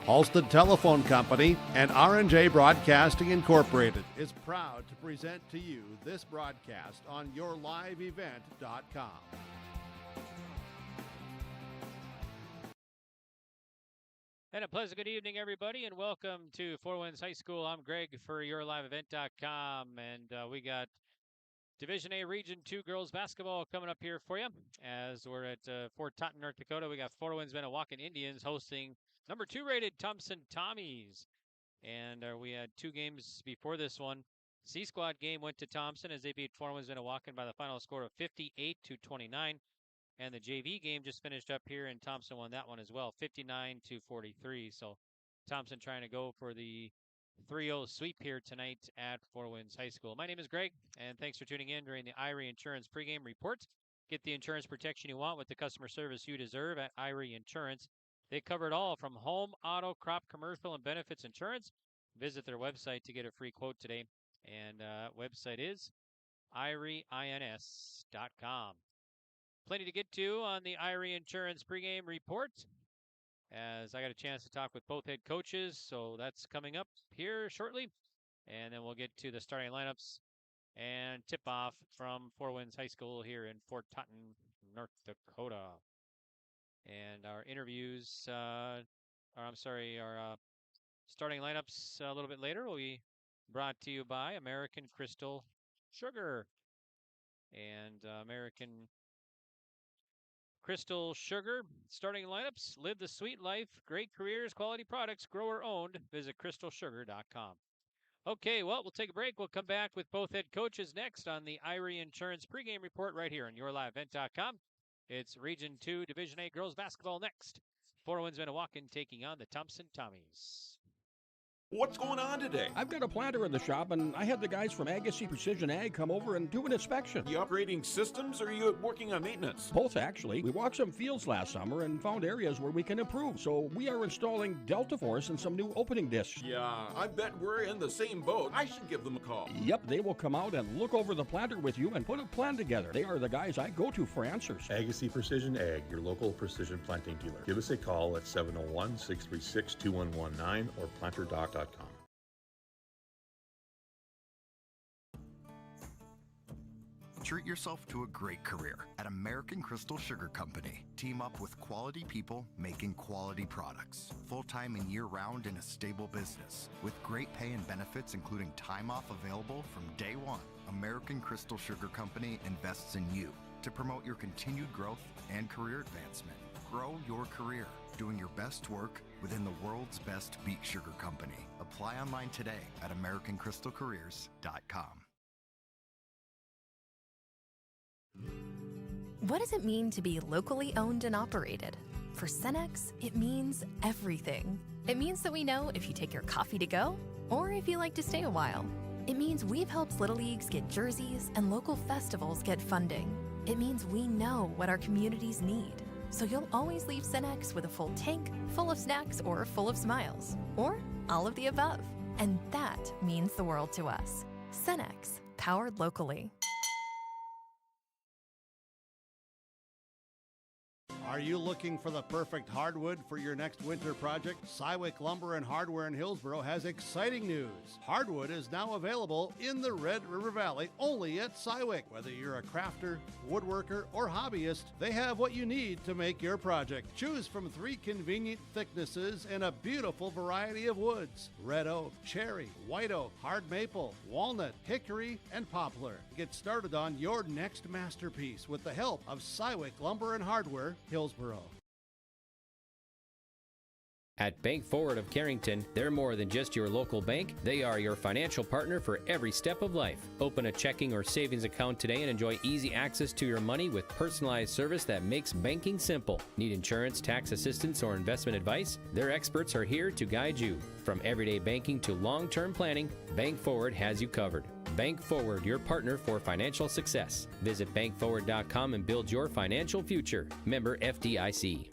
Halstead Telephone Company and R&J Broadcasting Incorporated is proud to present to you this broadcast on yourliveevent.com. And a pleasant good evening, everybody, and welcome to Four Winds High School. I'm Greg for yourliveevent.com, and we got Division A Region 2 girls basketball coming up here for you as we're at Fort Totten, North Dakota. We got Four Winds-Minnewaukan Indians hosting number 2 rated Thompson Tommies. And we had 2 games before this one. C Squad game went to Thompson as they beat Four Winds-Minnewaukan by the final score of 58-29. And the JV game just finished up here, and Thompson won that one as well, 59-43. So Thompson trying to go for the 3-0 sweep here tonight at Four Winds High School. My name is Greg, and thanks for tuning in during the Irie Insurance pregame report. Get the insurance protection you want with the customer service you deserve at Irie Insurance. They cover it all from home, auto, crop, commercial, and benefits insurance. Visit their website to get a free quote today. And website is irieins.com. Plenty to get to on the Irie Insurance pregame report, as I got a chance to talk with both head coaches, so that's coming up here shortly. And then we'll get to the starting lineups and tip-off from Four Winds High School here in Fort Totten, North Dakota. And our interviews, our starting lineups a little bit later will be brought to you by American Crystal Sugar. And American Crystal Sugar starting lineups: live the sweet life, great careers, quality products, grower owned. Visit crystalsugar.com. Okay, well, we'll take a break. We'll come back with both head coaches next on the Irie Insurance pregame report right here on yourliveevent.com. It's Region 2 Division A girls basketball next. Four Winds-Minnewaukan taking on the Thompson Tommies. What's going on today? I've got a planter in the shop, and I had the guys from Agassi Precision Ag come over and do an inspection. You upgrading systems, or are you working on maintenance? Both, actually. We walked some fields last summer and found areas where we can improve. So we are installing Delta Force and some new opening discs. Yeah, I bet we're in the same boat. I should give them a call. Yep, they will come out and look over the planter with you and put a plan together. They are the guys I go to for answers. Agassi Precision Ag, your local precision planting dealer. Give us a call at 701-636-2119 or planterdoc.com. Treat yourself to a great career at American Crystal Sugar Company. Team up with quality people making quality products. Full-time and year-round in a stable business. With great pay and benefits including time off available from day one. American Crystal Sugar Company invests in you to promote your continued growth and career advancement. Grow your career, doing your best work within the world's best beet sugar company. Apply online today at AmericanCrystalCareers.com. What does it mean to be locally owned and operated? For Cenex, it means everything. It means that we know if you take your coffee to go or if you like to stay a while. It means we've helped Little Leagues get jerseys and local festivals get funding. It means we know what our communities need. So you'll always leave Cenex with a full tank, full of snacks, or full of smiles. Or all of the above. And that means the world to us. Cenex, powered locally. Are you looking for the perfect hardwood for your next winter project? Cywick Lumber and Hardware in Hillsboro has exciting news. Hardwood is now available in the Red River Valley only at Cywick. Whether you're a crafter, woodworker, or hobbyist, they have what you need to make your project. Choose from 3 convenient thicknesses and a beautiful variety of woods: red oak, cherry, white oak, hard maple, walnut, hickory, and poplar. Get started on your next masterpiece with the help of Cywick Lumber and Hardware, Hillsboro. At Bank Forward of Carrington, they're more than just your local bank. They are your financial partner for every step of life. Open a checking or savings account today and enjoy easy access to your money with personalized service that makes banking simple. Need insurance, tax assistance, or investment advice? Their experts are here to guide you. From everyday banking to long-term planning, Bank Forward has you covered. Bank Forward, your partner for financial success. Visit bankforward.com and build your financial future. Member FDIC.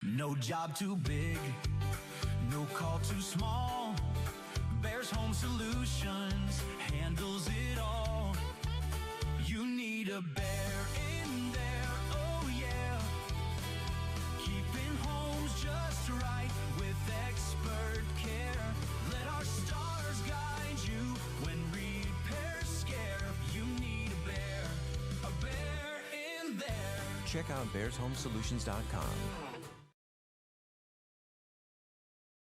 No job too big, no call too small. Bears Home Solutions handles it all. You need a Bear in there, oh yeah. Keeping homes just right with expert care. Let our stars guide you when repairs scare. You need a Bear in there. Check out bearshomesolutions.com.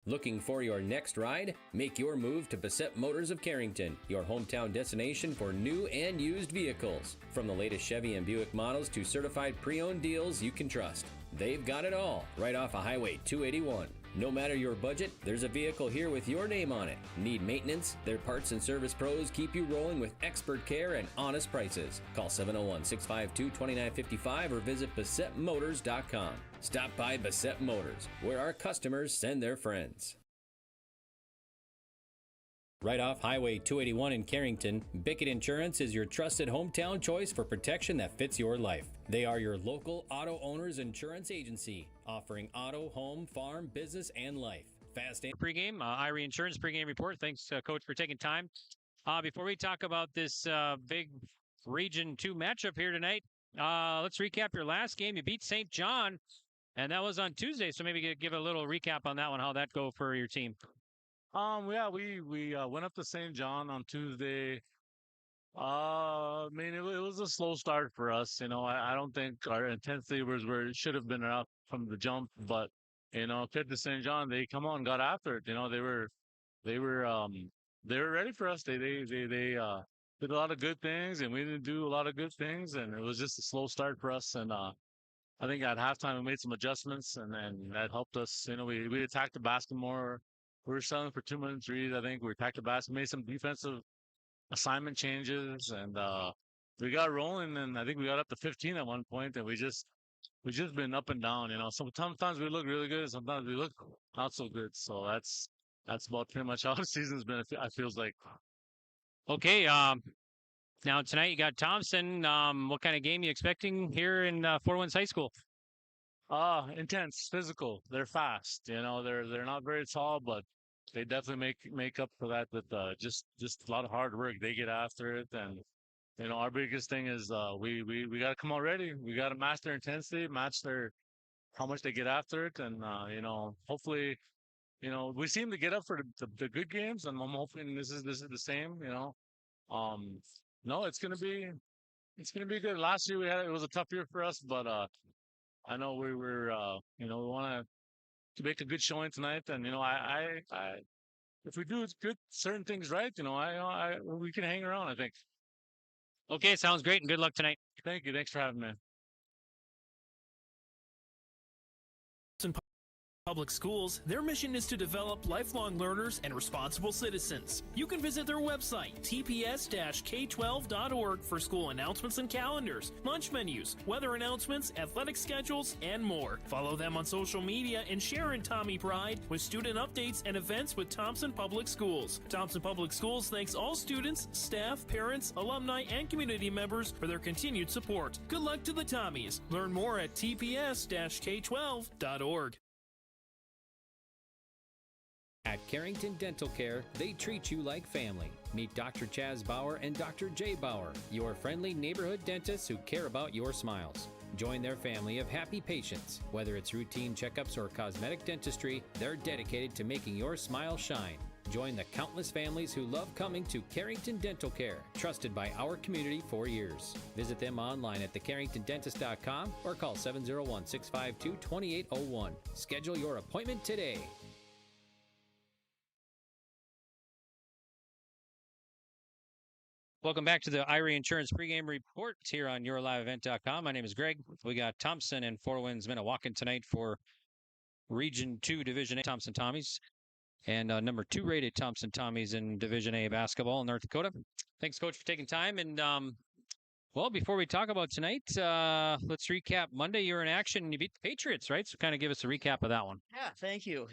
Looking for your next ride? Make your move to Bassett Motors of Carrington, your hometown destination for new and used vehicles. From the latest Chevy and Buick models to certified pre-owned deals you can trust. They've got it all, right off of Highway 281. No matter your budget, there's a vehicle here with your name on it. Need maintenance? Their parts and service pros keep you rolling with expert care and honest prices. Call 701-652-2955 or visit BassettMotors.com. Stop by Bassett Motors, where our customers send their friends. Right off Highway 281 in Carrington, Bickett Insurance is your trusted hometown choice for protection that fits your life. They are your local auto owners insurance agency, offering auto, home, farm, business, and life. Fast and Pregame, Irie Insurance pregame report. Thanks, Coach, for taking time. Before we talk about this big Region 2 matchup here tonight, let's recap your last game. You beat St. John, and that was on Tuesday, so maybe give a little recap on that one, how that go for your team. Yeah, we went up to St. John on Tuesday. I mean, it was a slow start for us. I don't think our intensity was where it should have been up from the jump, but kid to St. John, they come on, got after it. They were ready for us. They did a lot of good things, and we didn't do a lot of good things, and it was just a slow start for us. And I think at halftime we made some adjustments, and that helped us. We attacked the basket more. We were selling for 2 minutes threes. I think we attacked the basket, made some defensive assignment changes, and we got rolling. And I think we got up to 15 at one point, and we just been up and down. Sometimes we look really good, and sometimes we look not so good. So that's about pretty much how the season's been. It feels like. Okay. Now tonight you got Thompson. What kind of game you expecting here in Fort Winds High School? Intense, physical. They're fast. They're not very tall, but they definitely make up for that with just a lot of hard work. They get after it, and our biggest thing is we got to come out ready. We got to match their intensity, match their how much they get after it, and hopefully we seem to get up for the good games, and I'm hoping this is the same. No, it's gonna be good. Last year it was a tough year for us, but I know we were we want to make a good showing tonight, and I if we do good certain things right, we can hang around, I think. Okay, sounds great, and good luck tonight. Thank you. Thanks for having me. Public schools, their mission is to develop lifelong learners and responsible citizens. You can visit their website, tps-k12.org, for school announcements and calendars, lunch menus, weather announcements, athletic schedules, and more. Follow them on social media and share in Tommy Pride with student updates and events with Thompson Public Schools. Thompson Public Schools thanks all students, staff, parents, alumni, and community members for their continued support. Good luck to the Tommies. Learn more at tps-k12.org. At Carrington Dental Care, they treat you like family. Meet Dr. Chaz Bauer and Dr. Jay Bauer, your friendly neighborhood dentists who care about your smiles. Join their family of happy patients. Whether it's routine checkups or cosmetic dentistry, they're dedicated to making your smile shine. Join the countless families who love coming to Carrington Dental Care, trusted by our community for years. Visit them online at thecarringtondentist.com or call 701-652-2801. Schedule your appointment today. Welcome back to the Irie Insurance pregame report here on yourliveevent.com. My name is Greg. We got Thompson and Winds-Minnewaukan tonight for Region 2 Division A Thompson Tommies and number 2 rated Thompson Tommies in Division A basketball in North Dakota. Thanks, Coach, for taking time. And, well, before we talk about tonight, let's recap. Monday, you were in action and you beat the Patriots, right? So kind of give us a recap of that one. Yeah, thank you.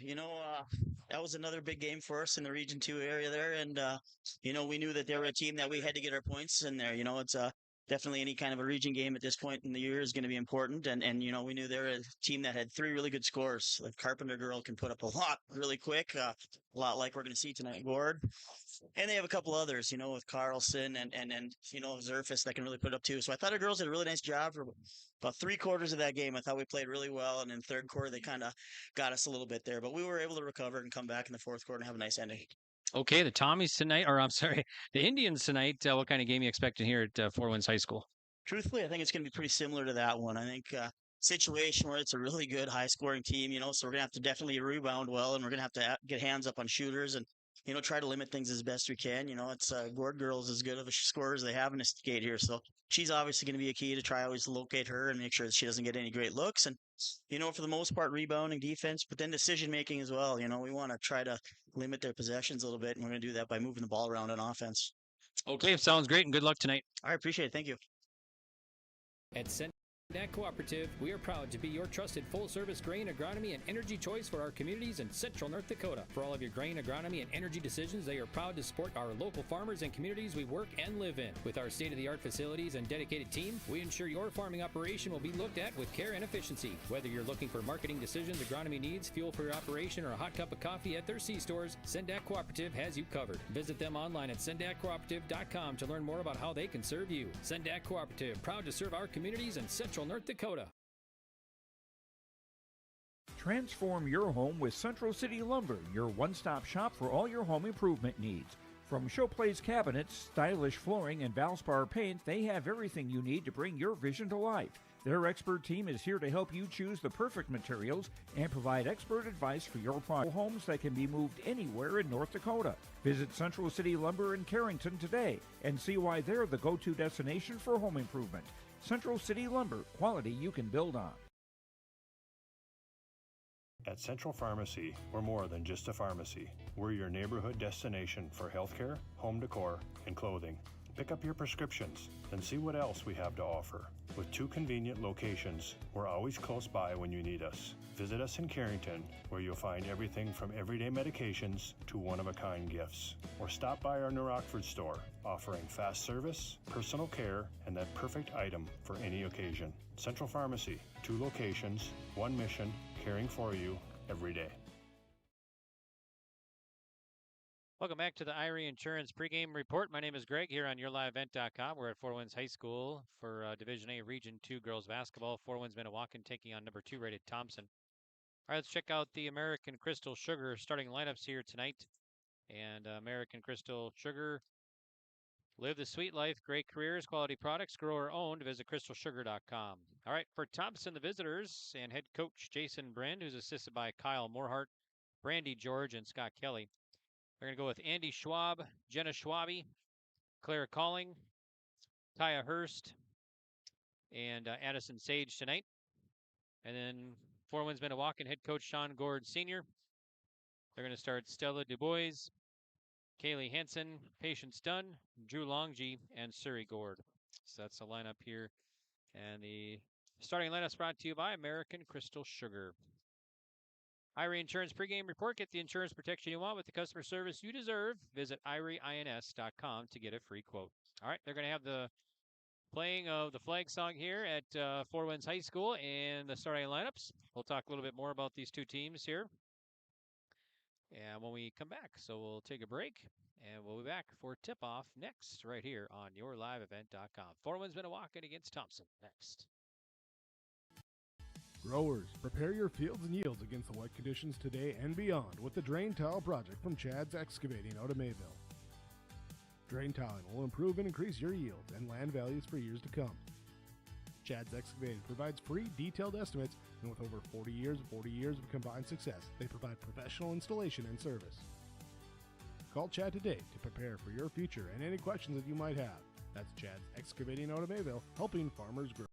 That was another big game for us in the Region 2 area there. And, we knew that they were a team that we had to get our points in there. It's definitely any kind of a region game at this point in the year is going to be important. And we knew they were a team that had 3 really good scores. The Carpenter girl can put up a lot really quick, a lot like we're going to see tonight, Gord. And they have a couple others, with Carlson and Zerfus that can really put it up too. So I thought our girls did a really nice job for about 3/4 of that game. I thought we played really well. And in third quarter, they kind of got us a little bit there. But we were able to recover and come back in the fourth quarter and have a nice ending. Okay, the Tommies tonight, or I'm sorry, the Indians tonight. What kind of game you expecting here at Four Winds High School? Truthfully, I think it's going to be pretty similar to that one. I think situation where it's a really good high-scoring team, so we're going to have to definitely rebound well, and we're going to have to get hands up on shooters and, try to limit things as best we can. It's Gord girl's as good of a scorer as they have in this gate here, so she's obviously going to be a key to try always locate her and make sure that she doesn't get any great looks. And, for the most part, rebounding defense, but then decision-making as well. We want to try to limit their possessions a little bit, and we're going to do that by moving the ball around on offense. Okay, sounds great, and good luck tonight. I appreciate it. Thank you. At Sendak Cooperative, we are proud to be your trusted full-service grain, agronomy, and energy choice for our communities in central North Dakota. For all of your grain, agronomy, and energy decisions, they are proud to support our local farmers and communities we work and live in. With our state-of-the-art facilities and dedicated team, we ensure your farming operation will be looked at with care and efficiency. Whether you're looking for marketing decisions, agronomy needs, fuel for your operation, or a hot cup of coffee at their C-stores, Sendak Cooperative has you covered. Visit them online at sendakcooperative.com to learn more about how they can serve you. Sendak Cooperative, proud to serve our communities in central North Dakota. Transform your home with Central City Lumber, your one-stop shop for all your home improvement needs. From showplace cabinets, stylish flooring, and Valspar paint, they have everything you need to bring your vision to life. Their expert team is here to help you choose the perfect materials and provide expert advice for your homes that can be moved anywhere in North Dakota. Visit Central City Lumber in Carrington today and see why they're the go-to destination for home improvement. Central City Lumber, quality you can build on. At Central Pharmacy, we're more than just a pharmacy. We're your neighborhood destination for healthcare, home decor, and clothing. Pick up your prescriptions, then see what else we have to offer. With 2 convenient locations, we're always close by when you need us. Visit us in Carrington, where you'll find everything from everyday medications to one-of-a-kind gifts. Or stop by our New Rockford store, offering fast service, personal care, and that perfect item for any occasion. Central Pharmacy, 2 locations, 1 mission, caring for you every day. Welcome back to the Irie Insurance pregame report. My name is Greg here on YourLiveEvent.com. We're at Four Winds High School for Division A Region 2 girls basketball. Four Winds-Minnewaukan taking on number 2 rated Thompson. All right, let's check out the American Crystal Sugar starting lineups here tonight. And American Crystal Sugar, live the sweet life, great careers, quality products, grower owned. Visit crystalsugar.com. All right, for Thompson, the visitors, and head coach Jason Brand, who's assisted by Kyle Morhart, Brandy George, and Scott Kelly. They're going to go with Andy Schwab, Jenna Schwabi, Clara Calling, Kaya Hurst, and Addison Sage tonight. And then Four Winds-Minnewaukan head coach Sean Gord Sr. They're going to start Stella DuBois, Kaylee Henson, Patience Dunn, Drew Longji, and Surrey Gord. So that's the lineup here. And the starting lineup is brought to you by American Crystal Sugar. Irie Insurance pregame report. Get the insurance protection you want with the customer service you deserve. Visit IrieINS.com to get a free quote. All right, they're going to have the playing of the flag song here at Four Winds High School and the starting lineups. We'll talk a little bit more about these 2 teams here and when we come back. So we'll take a break and we'll be back for tip-off next right here on YourLiveEvent.com. Four Winds-Minnewaukan against Thompson next. Growers, prepare your fields and yields against the wet conditions today and beyond with the Drain Tile project from Chad's Excavating out of Mayville. Drain tiling will improve and increase your yields and land values for years to come. Chad's Excavating provides free detailed estimates, and with over 40 years of combined success, they provide professional installation and service. Call Chad today to prepare for your future and any questions that you might have. That's Chad's Excavating out of Mayville, helping farmers grow.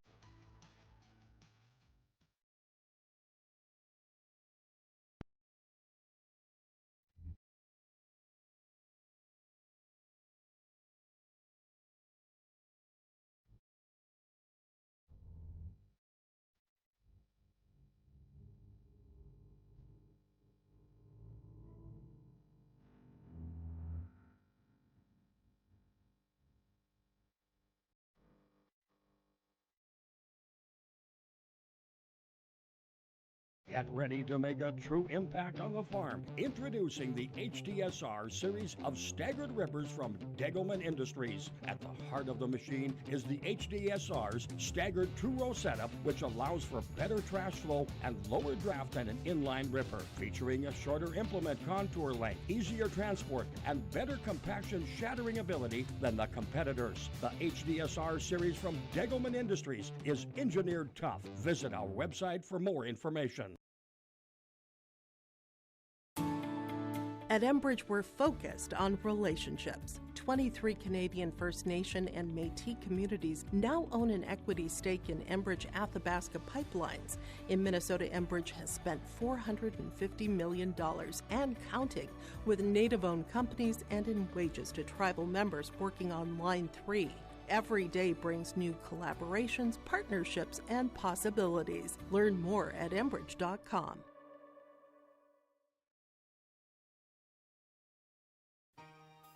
Get ready to make a true impact on the farm. Introducing the HDSR series of staggered rippers from Degelman Industries. At the heart of the machine is the HDSR's staggered two-row setup, which allows for better trash flow and lower draft than an inline ripper. Featuring a shorter implement contour length, easier transport, and better compaction shattering ability than the competitors. The HDSR series from Degelman Industries is engineered tough. Visit our website for more information. At Enbridge, we're focused on relationships. 23 Canadian First Nation and Métis communities now own an equity stake in Enbridge Athabasca Pipelines. In Minnesota, Enbridge has spent $450 million and counting, with Native-owned companies and in wages to tribal members working on Line 3. Every day brings new collaborations, partnerships, and possibilities. Learn more at Enbridge.com.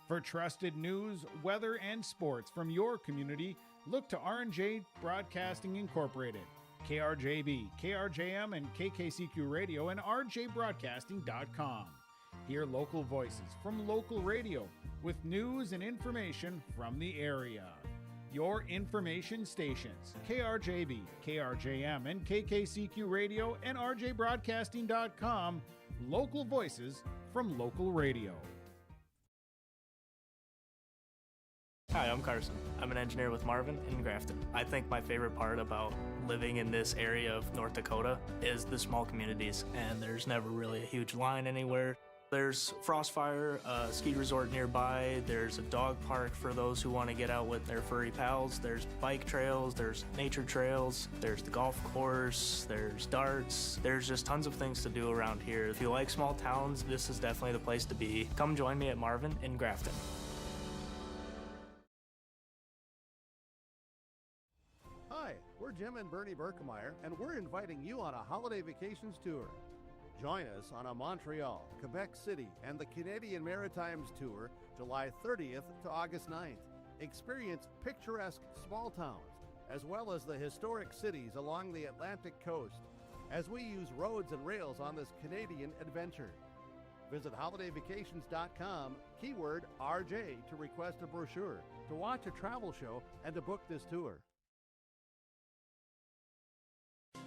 For trusted news, weather, and sports from your community, look to R&J Broadcasting Incorporated, KRJB, KRJM, and KKCQ Radio, and rjbroadcasting.com. Hear local voices from local radio with news and information from the area. Your information stations, KRJB, KRJM, and KKCQ Radio, and rjbroadcasting.com. Local voices from local radio. Hi, I'm Carson. I'm an engineer with Marvin in Grafton. I think my favorite part about living in this area of North Dakota is the small communities, and there's never really a huge line anywhere. There's Frostfire, a ski resort nearby. There's a dog park for those who want to get out with their furry pals. There's bike trails, there's nature trails, there's the golf course, there's darts. There's just tons of things to do around here. If you like small towns, this is definitely the place to be. Come join me at Marvin in Grafton. Hi, we're Jim and Bernie Berkemeyer, and we're inviting you on a holiday vacations tour. Join us on a Montreal, Quebec City, and the Canadian Maritimes tour, July 30th to August 9th. Experience picturesque small towns, as well as the historic cities along the Atlantic coast, as we use roads and rails on this Canadian adventure. Visit holidayvacations.com, keyword RJ, to request a brochure, to watch a travel show, and to book this tour.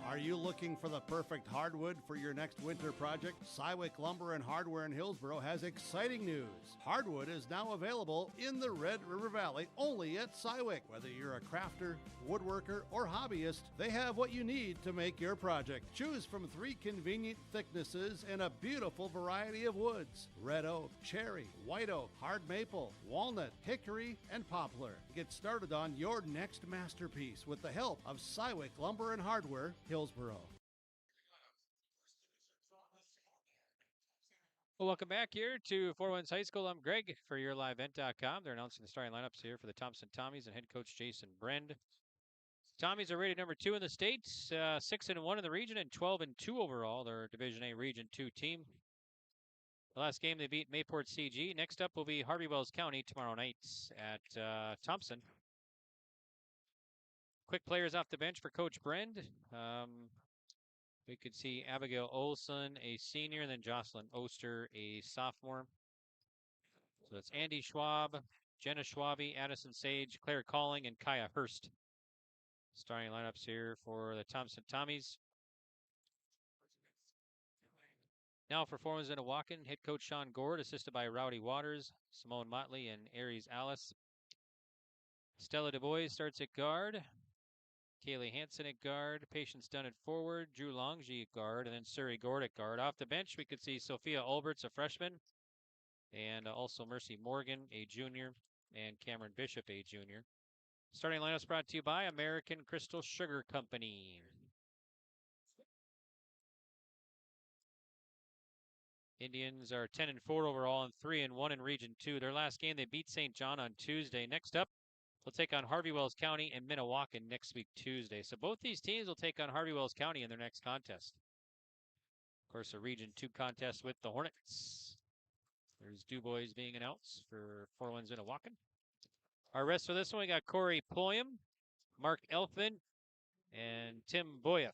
Are you looking for the perfect hardwood for your next winter project? Cywick Lumber and Hardware in Hillsboro has exciting news. Hardwood is now available in the Red River Valley only at Cywick. Whether you're a crafter, woodworker, or hobbyist, they have what you need to make your project. Choose from 3 convenient thicknesses and a beautiful variety of woods: red oak, cherry, white oak, hard maple, walnut, hickory, and poplar. Get started on your next masterpiece with the help of Cywick Lumber and Hardware, Hillsboro. Well, welcome back here to Four Winds High School. I'm Greg for YourLiveEvent.com. They're announcing the starting lineups here for the Thompson Tommies and head coach Jason Brend. Tommies are rated number 2 in the state, 6-1 in the region, and 12-2 overall. They're a Division A Region 2 team. The last game they beat Mayport CG. Next up will be Harvey Wells County tomorrow night at Thompson. Quick players off the bench for Coach Brend. We could see Abigail Olson, a senior, and then Jocelyn Oster, a sophomore. So that's Andy Schwab, Jenna Schwabe, Addison Sage, Claire Calling, and Kaya Hurst. Starting lineups here for the Thompson Tommies. Now for Four Winds-Minnewaukan, head coach Sean Gord, assisted by Rowdy Waters, Simone Motley, and Aries Alice. Stella DuBois starts at guard. Kaylee Hansen at guard, Patience Dunn at forward, Drew Longji at guard, and then Suri Gord at guard. Off the bench, we could see Sophia Alberts, a freshman, and also Mercy Morgan, a junior, and Cameron Bishop, a junior. Starting lineups brought to you by American Crystal Sugar Company. Indians are 10-4 overall and 3-1 in Region 2. Their last game, they beat St. John on Tuesday. Next up, they'll take on Harvey Wells County and Minnewaukan next week, Tuesday. So both these teams will take on Harvey Wells County in their next contest. Of course, a Region 2 contest with the Hornets. There's DuBois being announced for Four Winds-Minnewaukan. Our rest for this one, we got Corey Ployam, Mark Elfman, and Tim Boyeth.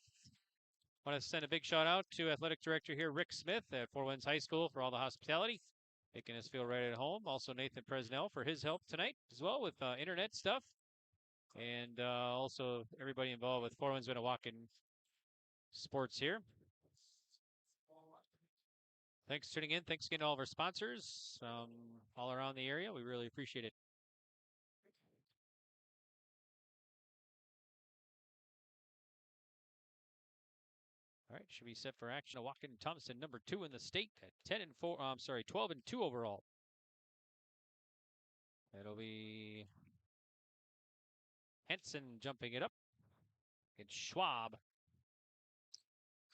Want to send a big shout out to Athletic Director here, Rick Smith at Four Winds High School for all the hospitality, making us feel right at home. Also Nathan Presnell for his help tonight as well with internet stuff. And also everybody involved with Four Winds-Minnewaukan sports here. Thanks for tuning in. Thanks again to all of our sponsors all around the area. We really appreciate it. All right, should be set for action. Walken Thompson, number 2 in the state at 12 and 2 overall. It'll be Henson jumping it up against Schwab.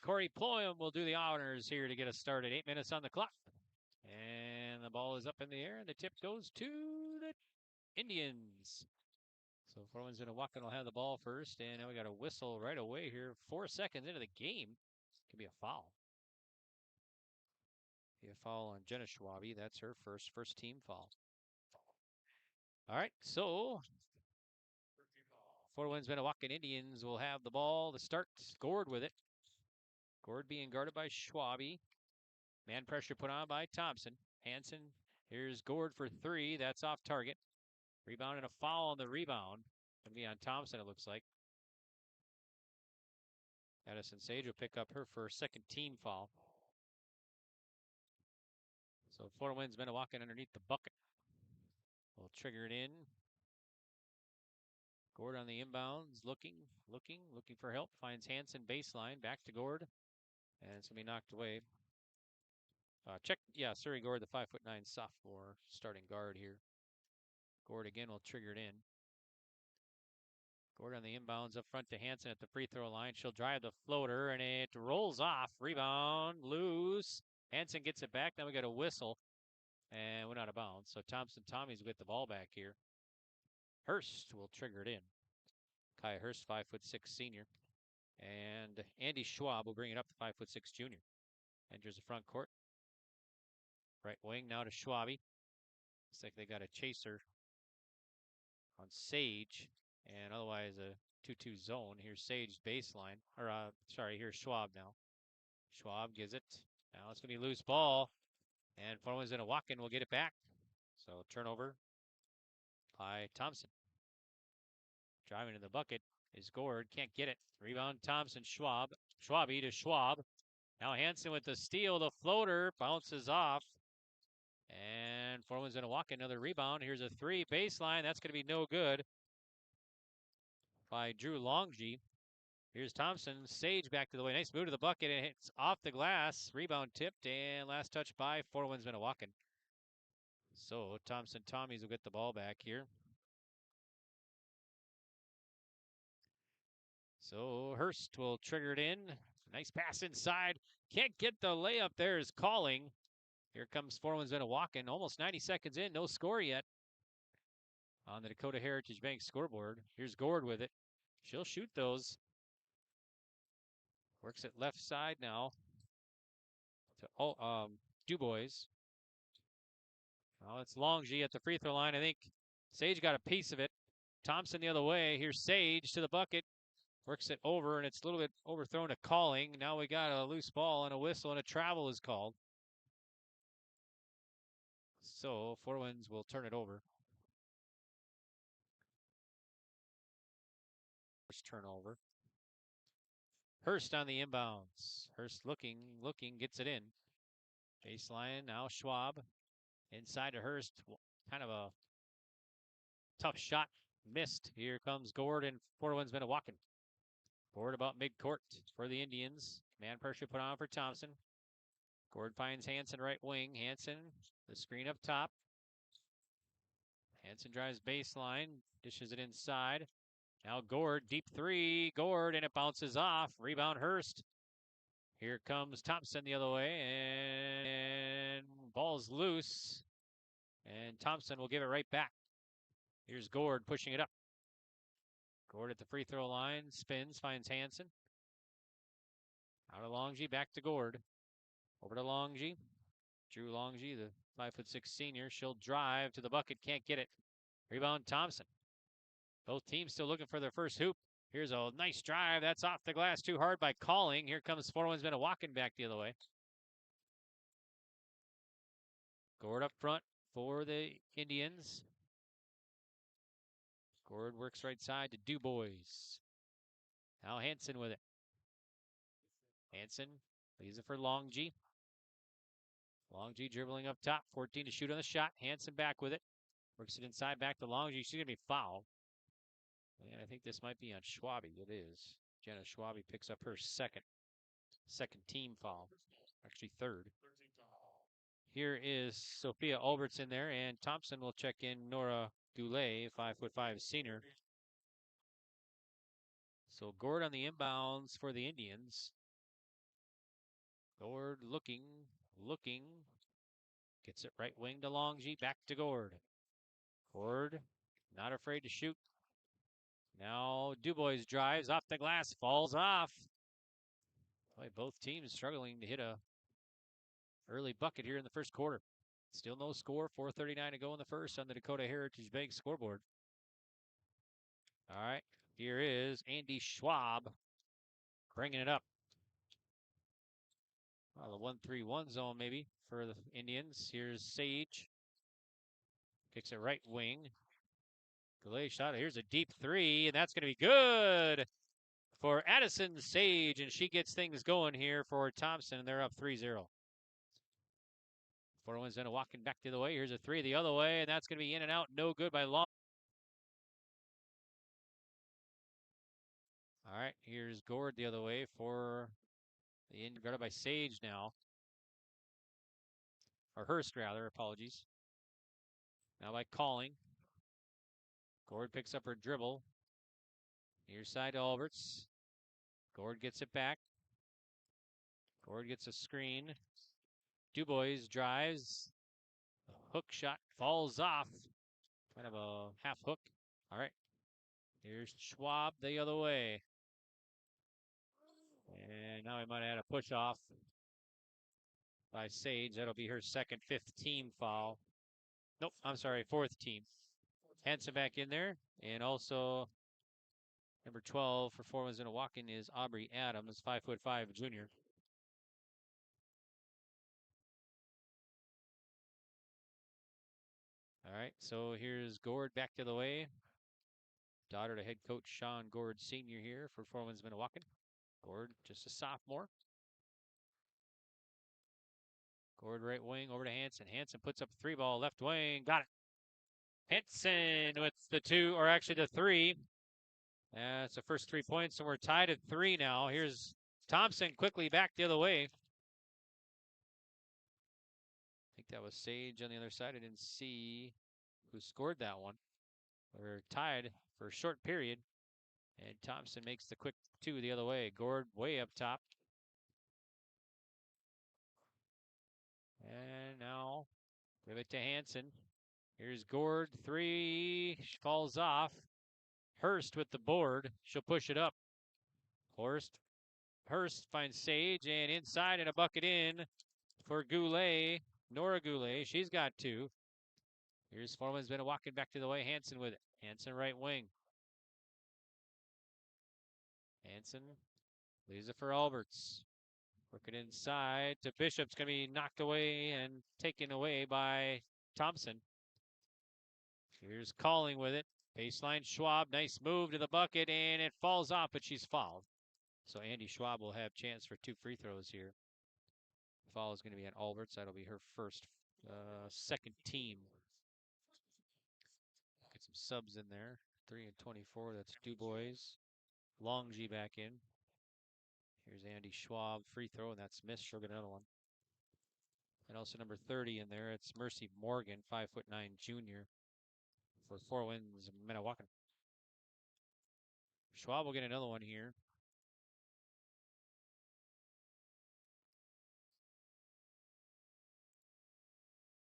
Corey Ployam will do the honors here to get us started. 8 minutes on the clock. And the ball is up in the air, and the tip goes to the Indians. So Four Winds-Minnewaukan will have the ball first, and now we got a whistle right away here. 4 seconds into the game. Could be a foul. Be a foul on Jenna Schwabi. That's her first team foul. All right, so Four Winds-Minnewaukan Indians will have the ball to start. Gord with it. Gord being guarded by Schwabi. Man pressure put on by Thompson. Hanson, here's Gord for 3. That's off target. Rebound and a foul on the rebound. Going to be on Thompson, it looks like. Addison Sage will pick up her first second team foul. So Four Winds-Minnewaukan underneath the bucket. We'll trigger it in. Gord on the inbounds, looking for help. Finds Hanson baseline, back to Gord. And it's going to be knocked away. Surrey Gord, the 5'9" sophomore starting guard here. Gord again will trigger it in. Gord on the inbounds up front to Hanson at the free throw line. She'll drive the floater, and it rolls off. Rebound, loose. Hanson gets it back. Now we got a whistle, and went out of bounds. So Tommy's with the ball back here. Hurst will trigger it in. Kai Hurst, 5'6" senior. And Andy Schwab will bring it up to 5'6" junior. Enters the front court. Right wing now to Schwabi. Looks like they got a chaser on Sage. And otherwise a 2-2 zone. Here's Sage baseline. Here's Schwab now. Schwab gives it. Now it's going to be loose ball. And Four Winds-Minnewaukan will get it back. So turnover by Thompson. Driving to the bucket is Gord. Can't get it. Rebound Thompson. Schwabi to Schwab. Now Hanson with the steal. The floater bounces off. And Four Winds-Minnewaukan, another rebound. Here's a 3 baseline. That's going to be no good by Drew Longy. Here's Thompson. Sage back to the way. Nice move to the bucket. And hits off the glass. Rebound tipped. And last touch by Four Winds-Minnewaukan. So Thompson-Tommies will get the ball back here. So Hurst will trigger it in. Nice pass inside. Can't get the layup there is calling. Here comes Four Winds-Minnewaukan. Almost 90 seconds in. No score yet on the Dakota Heritage Bank scoreboard. Here's Gord with it. She'll shoot those. Works it left side now to Dubois. Oh, it's Longy at the free throw line. I think Sage got a piece of it. Thompson the other way. Here's Sage to the bucket. Works it over, and it's a little bit overthrown to calling. Now we got a loose ball and a whistle, and a travel is called. So Four Winds will turn it over. First turnover. Hurst on the inbounds. Hurst looking, gets it in. Baseline, now Schwab. Inside to Hurst. Kind of a tough shot. Missed. Here comes Gord and Four Winds-Minnewaukan. Gord about midcourt for the Indians. Man pressure put on for Thompson. Gord finds Hanson right wing. Hanson, the screen up top. Hanson drives baseline. Dishes it inside. Now Gord, deep 3. Gord, and it bounces off. Rebound Hurst. Here comes Thompson the other way. And ball's loose. And Thompson will give it right back. Here's Gord pushing it up. Gord at the free throw line. Spins, finds Hanson. Out of Longy, back to Gord. Over to Longy. Drew Longy, the 5'6" senior. She'll drive to the bucket. Can't get it. Rebound Thompson. Both teams still looking for their first hoop. Here's a nice drive. That's off the glass too hard by Calling. Here comes Winds-Minnewaukan back the other way. Gord up front for the Indians. Gord works right side to DuBois. Now Hanson with it. Hanson leaves it for Longji. Longji dribbling up top. 14 to shoot on the shot. Hanson back with it. Works it inside back to Longji. She's going to be fouled. And I think this might be on Schwabe. It is. Jenna Schwabe picks up her second team foul. Actually third. Here is Sophia Alberts in there, and Thompson will check in Nora Goulet, 5'5" senior. So Gord on the inbounds for the Indians. Gord looking. Gets it right wing to Longji, back to Gord. Gord, not afraid to shoot. Now DuBois drives off the glass, falls off. Boy, both teams struggling to hit a early bucket here in the first quarter. Still no score, 4:39 to go in the first on the Dakota Heritage Bank scoreboard. All right, here is Andy Schwab bringing it up. Well, the 1-3-1 zone maybe for the Indians. Here's Sage. Kicks it right wing. Goulet shot. Here's a deep three, and that's going to be good for Addison Sage, and she gets things going here for Thompson, and they're up 3-0. Winds-Minnewaukan back the other way. Here's a three the other way, and that's going to be in and out. No good by Long. All right, here's Gord the other way for the Indian, guarded by Sage now. Or Hurst, rather. Apologies. Now by Calling. Gord picks up her dribble. Near side to Alberts. Gord gets it back. Gord gets a screen. DuBois drives. Hook shot falls off. Kind of a half hook. All right. Here's Schwab the other way. And now we might add a push off by Sage. That'll be her second, fifth team foul. Nope, I'm sorry, fourth team. Hanson back in there. And also number 12 for Winds-Minnewaukan is Aubrey Adams, 5'5" junior. All right, so here's Gord back to the way. Daughter to head coach Sean Gord Sr. here for Winds-Minnewaukan. Gord, just a sophomore. Gord right wing over to Hanson. Hanson puts up a three ball left wing. Got it. Hanson with the two, or actually the three. That's the first 3 points, and we're tied at 3 now. Here's Thompson quickly back the other way. I think that was Sage on the other side. I didn't see who scored that one. We're tied for a short period. And Thompson makes the quick two the other way. Gord way up top. And now give it to Hanson. Here's Gord, three, falls off. Hurst with the board. She'll push it up. Hurst finds Sage, and inside and a bucket in for Goulet. Nora Goulet, she's got two. Here's Winds-Minnewaukan back to the way. Hanson with it. Hanson right wing. Hanson leaves it for Alberts. Working inside to Bishop's going to be knocked away and taken away by Thompson. Here's Calling with it. Baseline Schwab, nice move to the bucket, and it falls off, but she's fouled. So Andy Schwab will have chance for 2 free throws here. Foul is going to be on Alberts. That'll be her first, second team. Get some subs in there. 3 and 24, that's DuBois. Longji back in. Here's Andy Schwab, free throw, and that's missed. She'll get another one. And also number 30 in there, it's Mercy Morgan, 5'9" junior for Winds-Minnewaukan. Schwab will get another one here.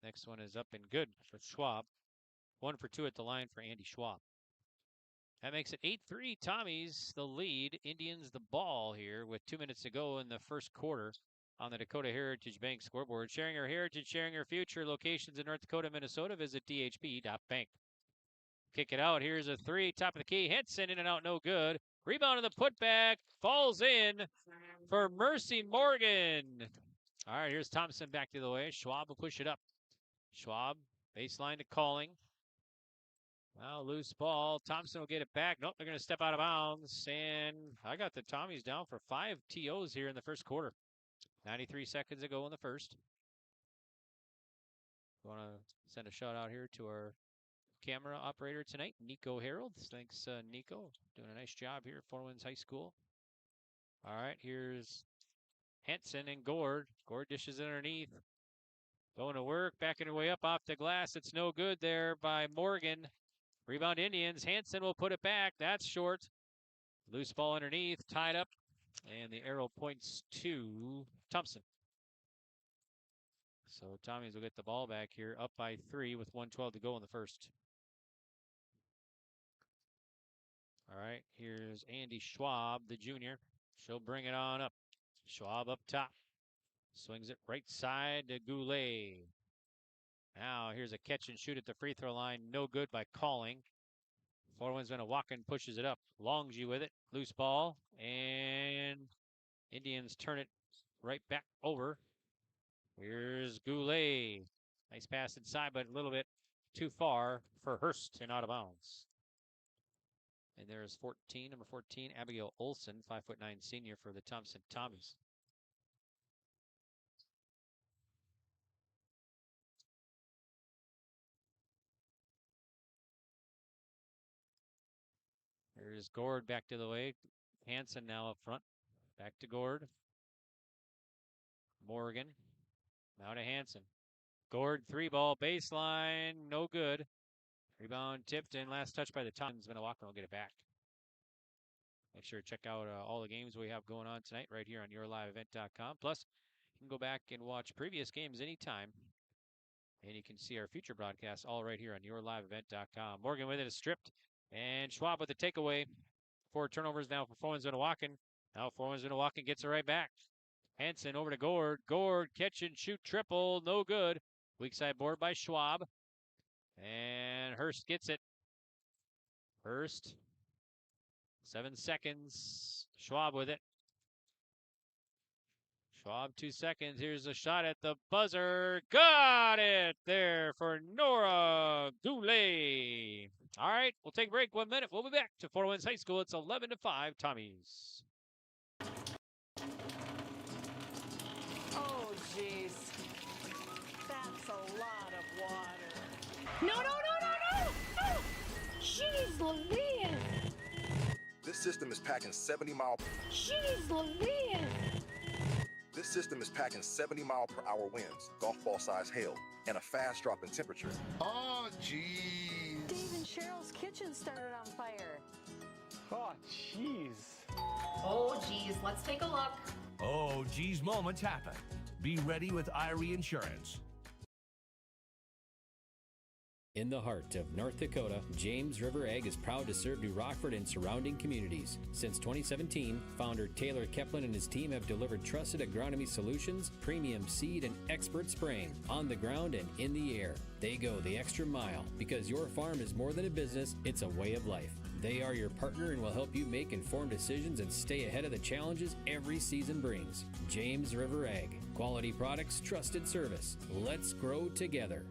Next one is up and good for Schwab. 1 for 2 at the line for Andy Schwab. That makes it 8-3. Tommy's the lead. Indians the ball here with 2 minutes to go in the first quarter on the Dakota Heritage Bank scoreboard. Sharing our heritage, sharing our future. Locations in North Dakota, Minnesota. Visit dhb.bank. Kick it out. Here's a three. Top of the key. Henson in and out. No good. Rebound of the putback. Falls in for Mercy Morgan. All right, here's Thompson back the other way. Schwab will push it up. Schwab, baseline to Calling. Well, loose ball. Thompson will get it back. Nope, they're going to step out of bounds. And I got the Tommies down for 5 TOs here in the first quarter. 93 seconds ago in the first. Want to send a shout out here to our camera operator tonight, Nico Harold. Thanks, Nico. Doing a nice job here at Four Winds High School. All right, here's Hansen and Gord. Gord dishes it underneath. Going to work, backing her way up off the glass. It's no good there by Morgan. Rebound Indians. Hansen will put it back. That's short. Loose ball underneath, tied up. And the arrow points to Thompson. So Tommies will get the ball back here, up by 3 with 1:12 to go in the first. All right, here's Andy Schwab, the junior. She'll bring it on up. Schwab up top. Swings it right side to Goulet. Now here's a catch and shoot at the free throw line. No good by Calling. Four Winds-Minnewaukan pushes it up. Longji with it. Loose ball. And Indians turn it right back over. Here's Goulet. Nice pass inside, but a little bit too far for Hurst and out of bounds. And there's number 14, Abigail Olson, 5'9" senior for the Thompson Tommies. Here's Gord back to the way. Hansen now up front. Back to Gord. Morgan. Now to Hansen. Gord, 3-ball baseline. No good. Rebound tipped and last touch by the Thompson. Winewaukan will get it back. Make sure to check out all the games we have going on tonight right here on yourliveevent.com. Plus, you can go back and watch previous games anytime. And you can see our future broadcasts all right here on yourliveevent.com. Morgan with it is stripped. And Schwab with the takeaway. 4 turnovers now for Four Winds-Minnewaukan. Now Four Winds-Minnewaukan gets it right back. Hansen over to Gord. Gord, catch and shoot triple. No good. Weak side board by Schwab. And Hurst gets it. Hurst. 7 seconds. Schwab with it. Schwab, 2 seconds. Here's a shot at the buzzer. Got it there for Nora Goulet. All right, we'll take a break 1 minute. We'll be back to Four Winds High School. It's 11-5 Tommies. Oh, jeez. That's a lot of water. No, no, no, no, no! Oh, jeez Louise! This system is packing 70-mile. Jeez Louise! This system is packing 70-mile-per-hour winds, golf ball-size hail, and a fast drop in temperature. Oh, jeez. Dave and Cheryl's kitchen started on fire. Oh, jeez. Oh, geez, let's take a look. Oh, geez, moments happen. Be ready with Irie Insurance. In the heart of North Dakota, James River Ag is proud to serve New Rockford and surrounding communities. Since 2017, founder Taylor Keplin and his team have delivered trusted agronomy solutions, premium seed, and expert spraying on the ground and in the air. They go the extra mile because your farm is more than a business, it's a way of life. They are your partner and will help you make informed decisions and stay ahead of the challenges every season brings. James River Ag. Quality products, trusted service. Let's grow together.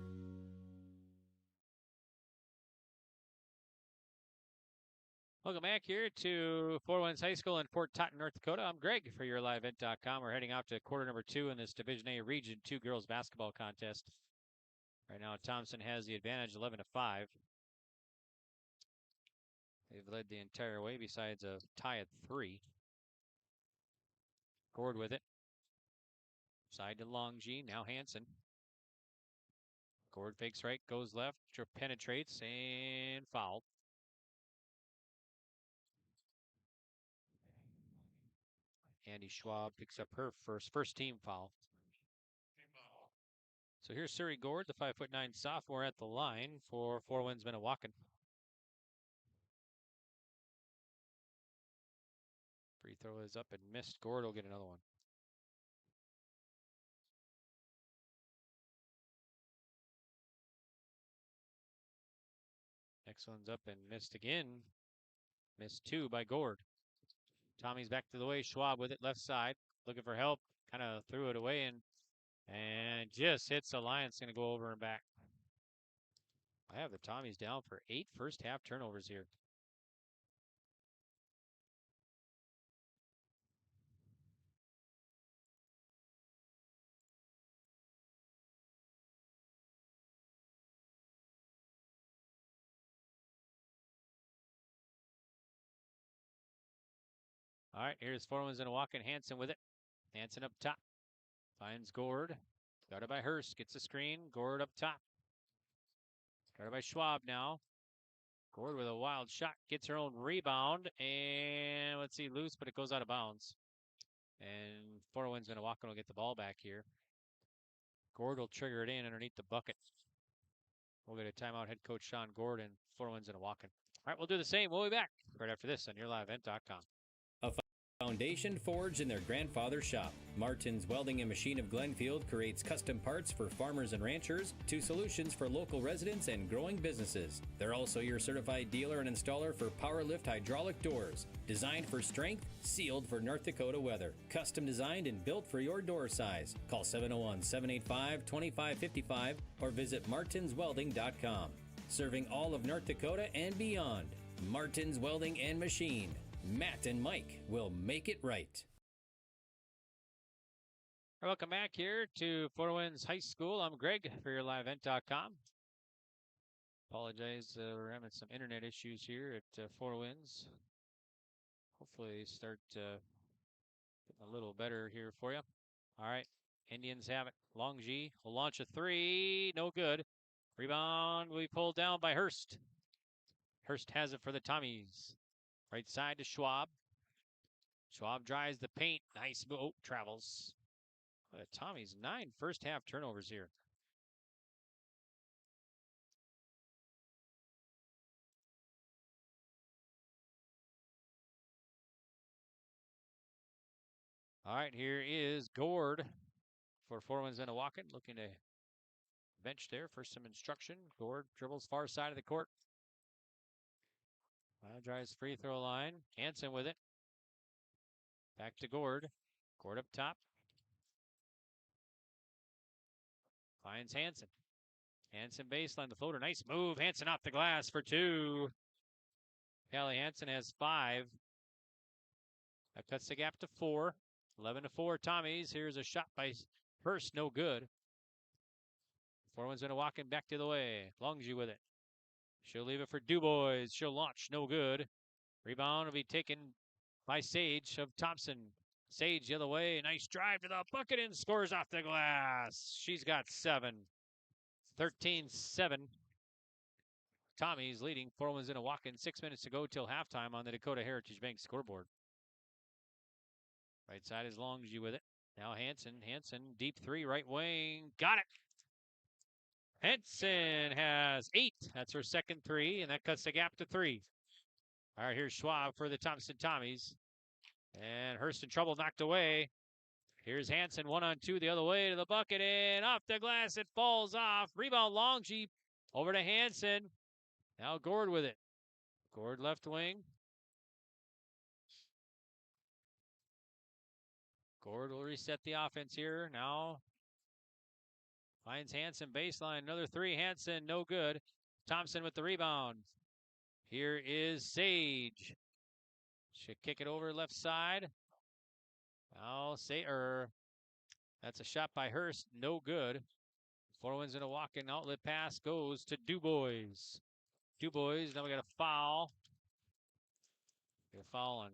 Welcome back here to Four Winds High School in Fort Totten, North Dakota. I'm Greg for yourliveevent.com. We're heading out to quarter number 2 in this Division A Region 2 girls basketball contest. Right now, Thompson has the advantage, 11-5. They've led the entire way besides a tie at 3. Gord with it. Side to Longji, now Hansen. Gord fakes right, goes left, penetrates, and fouled. Andy Schwab picks up her first team foul. So here's Suri Gord, the 5'9" sophomore at the line for Four Winds-Minnewaukan. Free throw is up and missed. Gord will get another one. Next one's up and missed again. Missed 2 by Gord. Tommy's back to the way. Schwab with it, left side, looking for help. Kind of threw it away and just hits the line. It's going to go over and back. I have the Tommies down for 8 first half turnovers here. All right, here's Winds-Minnewaukan. Hanson with it. Hanson up top. Finds Gord. Guarded by Hurst. Gets a screen. Gord up top. Guarded by Schwab now. Gord with a wild shot. Gets her own rebound. And let's see, loose, but it goes out of bounds. And Winds-Minnewaukan will get the ball back here. Gord will trigger it in underneath the bucket. We'll get a timeout. Head coach Sean Gord and Winds-Minnewaukan. All right, we'll do the same. We'll be back right after this on YourLiveEvent.com. A foundation forged in their grandfather's shop. Martin's Welding and Machine of Glenfield creates custom parts for farmers and ranchers to solutions for local residents and growing businesses. They're also your certified dealer and installer for Powerlift hydraulic doors. Designed for strength, sealed for North Dakota weather. Custom designed and built for your door size. Call 701-785-2555 or visit martinswelding.com. Serving all of North Dakota and beyond. Martin's Welding and Machine. Matt and Mike will make it right. Welcome back here to Four Winds High School. I'm Greg for YourLiveEvent.com. Apologize, we're having some internet issues here at Four Winds. Hopefully they start getting a little better here for you. All right, Indians have it. Longji will launch a three. No good. Rebound will be pulled down by Hurst. Hurst has it for the Tommies. Right side to Schwab. Schwab drives the paint. Nice move. Travels. Tommy's 9 first half turnovers here. All right, here is Gord for Winds-Minnewaukan. Looking to bench there for some instruction. Gord dribbles far side of the court. Drives free throw line. Hanson with it. Back to Gord. Gord up top. Finds Hanson. Hanson baseline, the floater. Nice move. Hanson off the glass for 2. Callie Hanson has 5. That cuts the gap to 4. 11-4 Tommies. Here's a shot by Hurst. No good. Winds-Minnewaukan back to the way. Longju with it. She'll leave it for Dubois. She'll launch. No good. Rebound will be taken by Sage of Thompson. Sage the other way. Nice drive to the bucket and scores off the glass. She's got 7. 13-7. Tommy's leading Winds-Minnewaukan. 6 minutes to go till halftime on the Dakota Heritage Bank scoreboard. Right side is Longju with it. Now Hanson. Hanson, deep 3, right wing. Got it. Hanson has 8. That's her second 3, and that cuts the gap to 3. All right, here's Schwab for the Thompson Tommies. And Hurst in trouble, knocked away. Here's Hanson, 1-on-2 the other way to the bucket, and off the glass, it falls off. Rebound Longji over to Hanson. Now Gord with it. Gord left wing. Gord will reset the offense here. Now finds Hanson baseline. Another 3. Hanson, no good. Thompson with the rebound. Here is Sage. Should kick it over left side. Now that's a shot by Hurst. No good. Winds-Minnewaukan outlet pass goes to Dubois. Dubois, now we got a foul. Get a foul on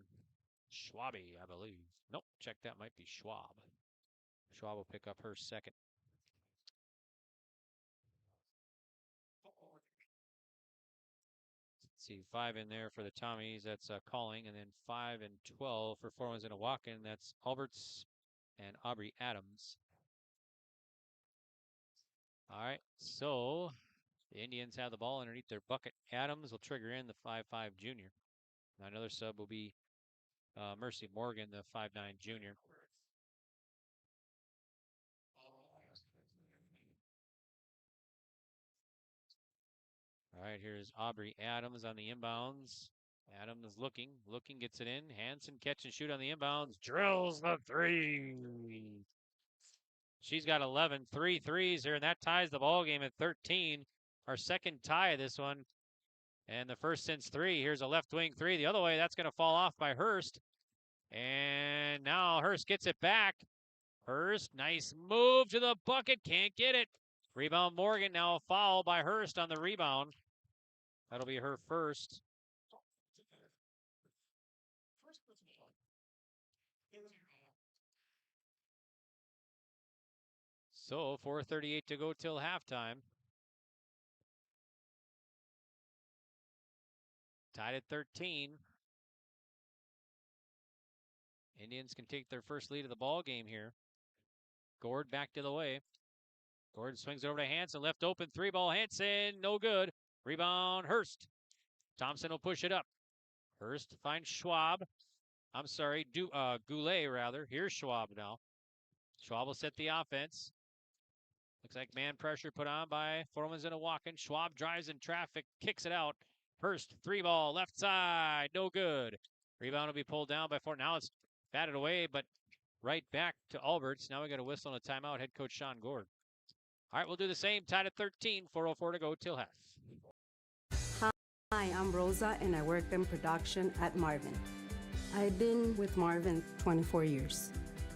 Schwabi, I believe. Nope, check that might be Schwab. Schwab will pick up her second. Let's see, 5 in there for the Tommies. That's Calling, and then 5 and 12 for Winds-Minnewaukan. That's Alberts and Aubrey Adams. All right, so the Indians have the ball underneath their bucket. Adams will trigger in the 5'5 junior. Now another sub will be Mercy Morgan, the 5'9 junior. All right, here's Aubrey Adams on the inbounds. Adams is looking, gets it in. Hansen catch and shoot on the inbounds. Drills the three. She's got 11, 3 threes here, and that ties the ball game at 13. Our second tie of this one, and the first since 3. Here's a left wing 3 the other way. That's going to fall off by Hurst. And now Hurst gets it back. Hurst, nice move to the bucket. Can't get it. Rebound Morgan. Now a foul by Hurst on the rebound. That'll be her first. So 4:38 to go till halftime. Tied at 13. Indians can take their first lead of the ball game here. Gord back to the way. Gord swings over to Hansen. Left open. 3-ball Hansen. No good. Rebound Hurst. Thompson will push it up. Hurst finds Schwab. I'm sorry, Goulet rather. Here's Schwab now. Schwab will set the offense. Looks like man pressure put on by Winds-Minnewaukan. Schwab drives in traffic, kicks it out. Hurst, 3-ball, left side, no good. Rebound will be pulled down by 4. Now it's batted away, but right back to Alberts. Now we got a whistle and a timeout. Head coach Sean Gord. All right, we'll do the same. Tied at 13. 4:04 to go till half. Hi, I'm Rosa, and I work in production at Marvin. I've been with Marvin 24 years,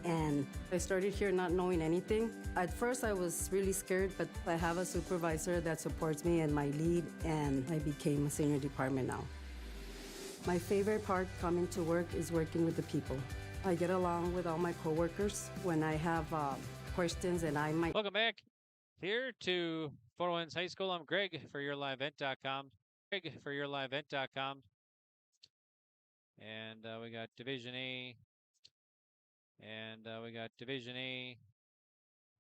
and I started here not knowing anything. At first, I was really scared, but I have a supervisor that supports me in my lead, and I became a senior department now. My favorite part coming to work is working with the people. I get along with all my coworkers. When I have questions, and I might... Welcome back here to Fort Winds High School. I'm Greg for YourLiveEvent.com. Greg for YourLiveEvent.com. And we got Division A. And we got Division A,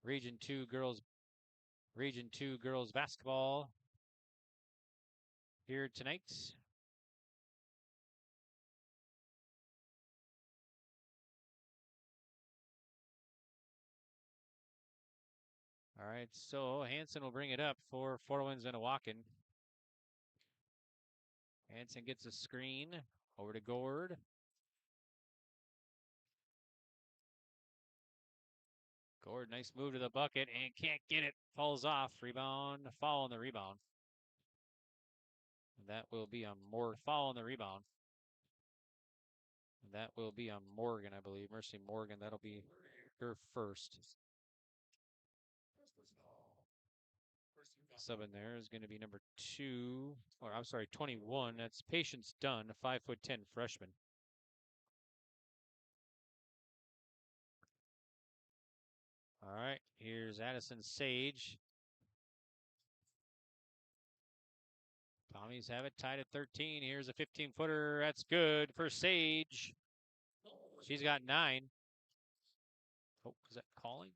Region 2 girls basketball here tonight. All right, so Hansen will bring it up for Fort Winds-Minnewaukan. Hansen gets a screen over to Gord. Gord, nice move to the bucket and can't get it. Falls off. Rebound, foul on the rebound. That will be a foul on the rebound. That will be on Morgan, I believe. Mercy Morgan. That'll be her first. Sub in there is going to be number 2, or I'm sorry, 21. That's Patience Dunn, a 5'10" freshman. All right, here's Addison Sage. Tommies have it tied at 13. Here's a 15-footer. That's good for Sage. She's got 9. Oh, is that calling?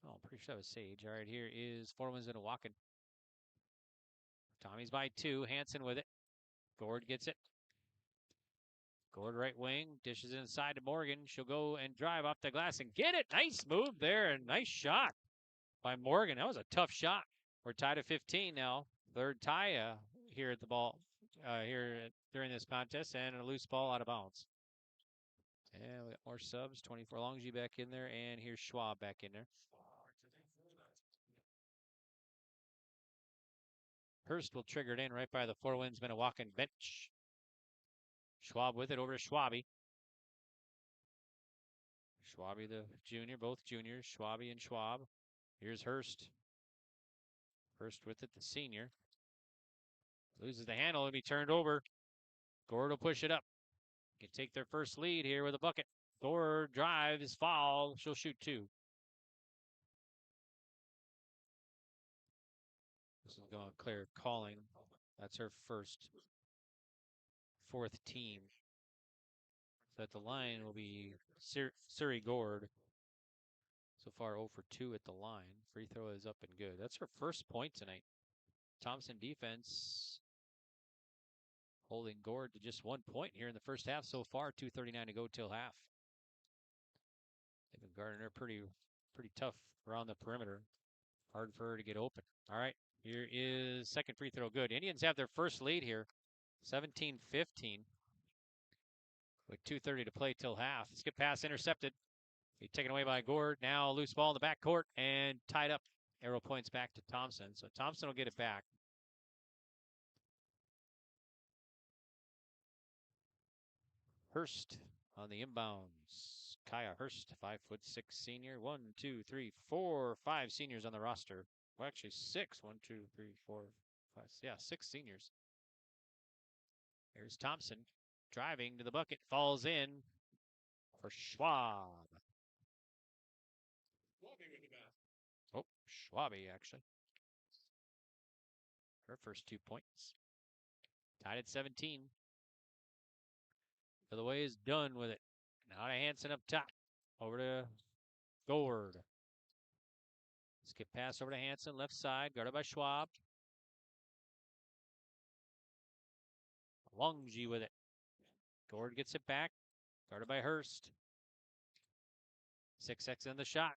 Oh, I'm pretty sure that was Sage. All right, here is Fort Winds-Minnewaukan. Tommy's by 2. Hansen with it. Gord gets it. Gord right wing, dishes inside to Morgan. She'll go and drive off the glass and get it. Nice move there and nice shot by Morgan. That was a tough shot. We're tied at 15 now. Third tie here at the ball during this contest, and a loose ball out of bounds. And we got more subs. 24 Longy back in there, and here's Schwab back in there. Hurst will trigger it in right by the Fort Winds-Minnewaukan bench. Schwab with it over to Schwabi. Schwabi the junior, both juniors, Schwabi and Schwab. Here's Hurst. Hurst with it, the senior. Loses the handle, it'll be turned over. Gord will push it up. Can take their first lead here with a bucket. Gord drives, foul, she'll shoot 2. This is going clear calling. That's her first. 4th team. So at the line will be Suri Gord. So far 0 for 2 at the line. Free throw is up and good. That's her first point tonight. Thompson defense holding Gord to just 1 point here in the first half so far. 2:39 to go till half. They've been guarding her pretty tough around the perimeter. Hard for her to get open. All right, Here is second free throw good. Indians have their first lead here, 17-15. With 2:30 to play till half. Skip pass intercepted. Taken away by Gord. Now loose ball in the backcourt and tied up. Arrow points back to Thompson. So Thompson will get it back. Hurst on the inbounds. Kaya Hurst, 5'6" senior. 1, 2, 3, 4, 5 seniors on the roster. Well, actually 6. 1, 2, 3, 4, 5. Yeah, 6 seniors. Here's Thompson driving to the bucket. Falls in for Schwab. Oh, Schwabe, actually. Her first 2 points. Tied at 17. The way is done with it. Now to Hansen up top. Over to Gord. Skip pass over to Hansen, left side, guarded by Schwab. Longy with it. Gord gets it back, guarded by Hurst. 6x in the shot.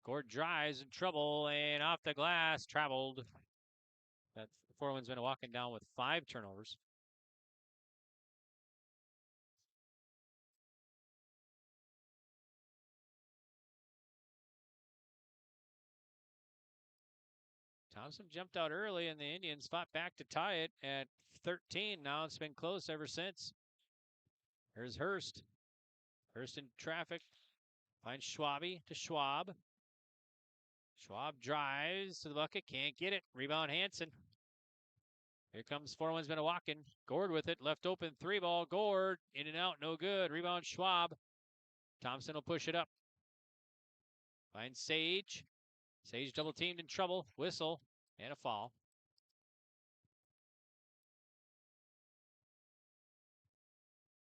Gord drives in trouble and off the glass, traveled. That Fort Winds-Minnewaukan down with 5 turnovers. Thompson jumped out early, and the Indians fought back to tie it at 13. Now it's been close ever since. Here's Hurst. Hurst in traffic. Finds Schwabe to Schwab. Schwab drives to the bucket. Can't get it. Rebound Hansen. Here comes Fort Winds-Minnewaukan. Gord with it. Left open 3-ball. Gord in and out. No good. Rebound Schwab. Thompson will push it up. Finds Sage. Sage double teamed in trouble. Whistle and a foul.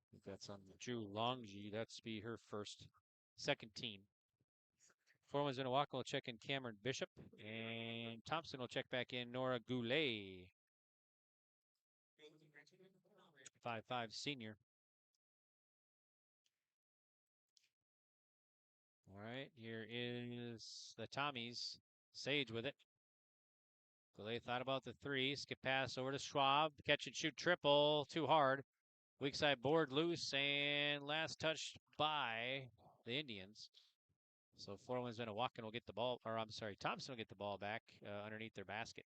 I think that's on Drew Longy. That's be her second team. Fort Winds-Minnewaukan will check in Cameron Bishop. And Thompson will check back in Nora Goulet. 5'5" senior. All right, here is the Tommies. Sage with it. Goulet thought about the 3. Skip pass over to Schwab. Catch and shoot triple. Too hard. Weak side board loose. And last touch by the Indians. So Fort Winds-Minnewaukan will get the ball. Or I'm sorry, Thompson will get the ball back underneath their basket.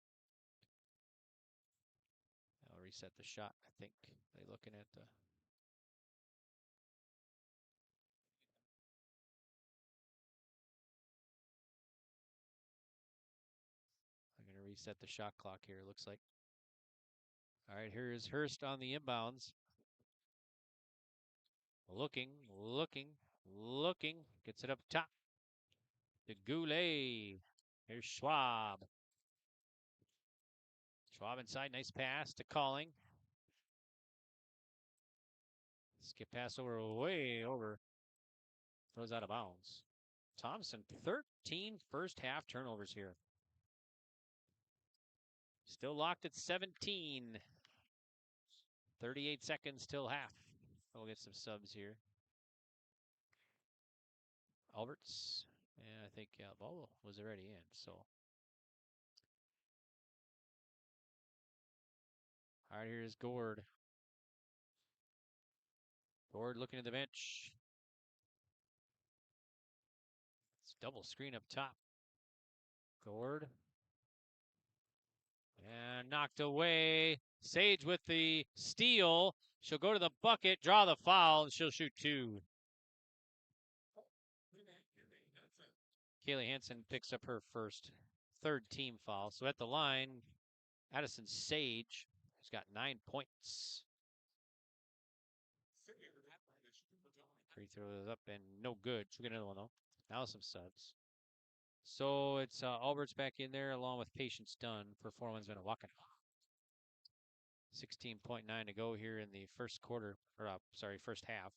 I'll reset the shot, I think. They're looking at the... I'm going to reset the shot clock here, it looks like. All right, here is Hurst on the inbounds. Looking. Gets it up top. To Goulet. Here's Schwab. Schwab inside, nice pass to Calling. Skip pass way over. Throws out of bounds. Thompson, 13 first half turnovers here. Still locked at 17. 38 seconds till half. We'll get some subs here. Alberts, and I think ball was already in, so. All right, here's Gord. Gord looking at the bench. It's double screen up top. Gord. And knocked away. Sage with the steal. She'll go to the bucket, draw the foul, and she'll shoot 2. Kaylee Hansen picks up her third team foul. So at the line, Addison Sage has got 9 points. Free throw is up and no good. She'll get another one though. Now some subs. So it's Albert's back in there along with Patience Dunn for Fort Winds-Minnewaukan. 16.9 to go here in the first quarter, or first half.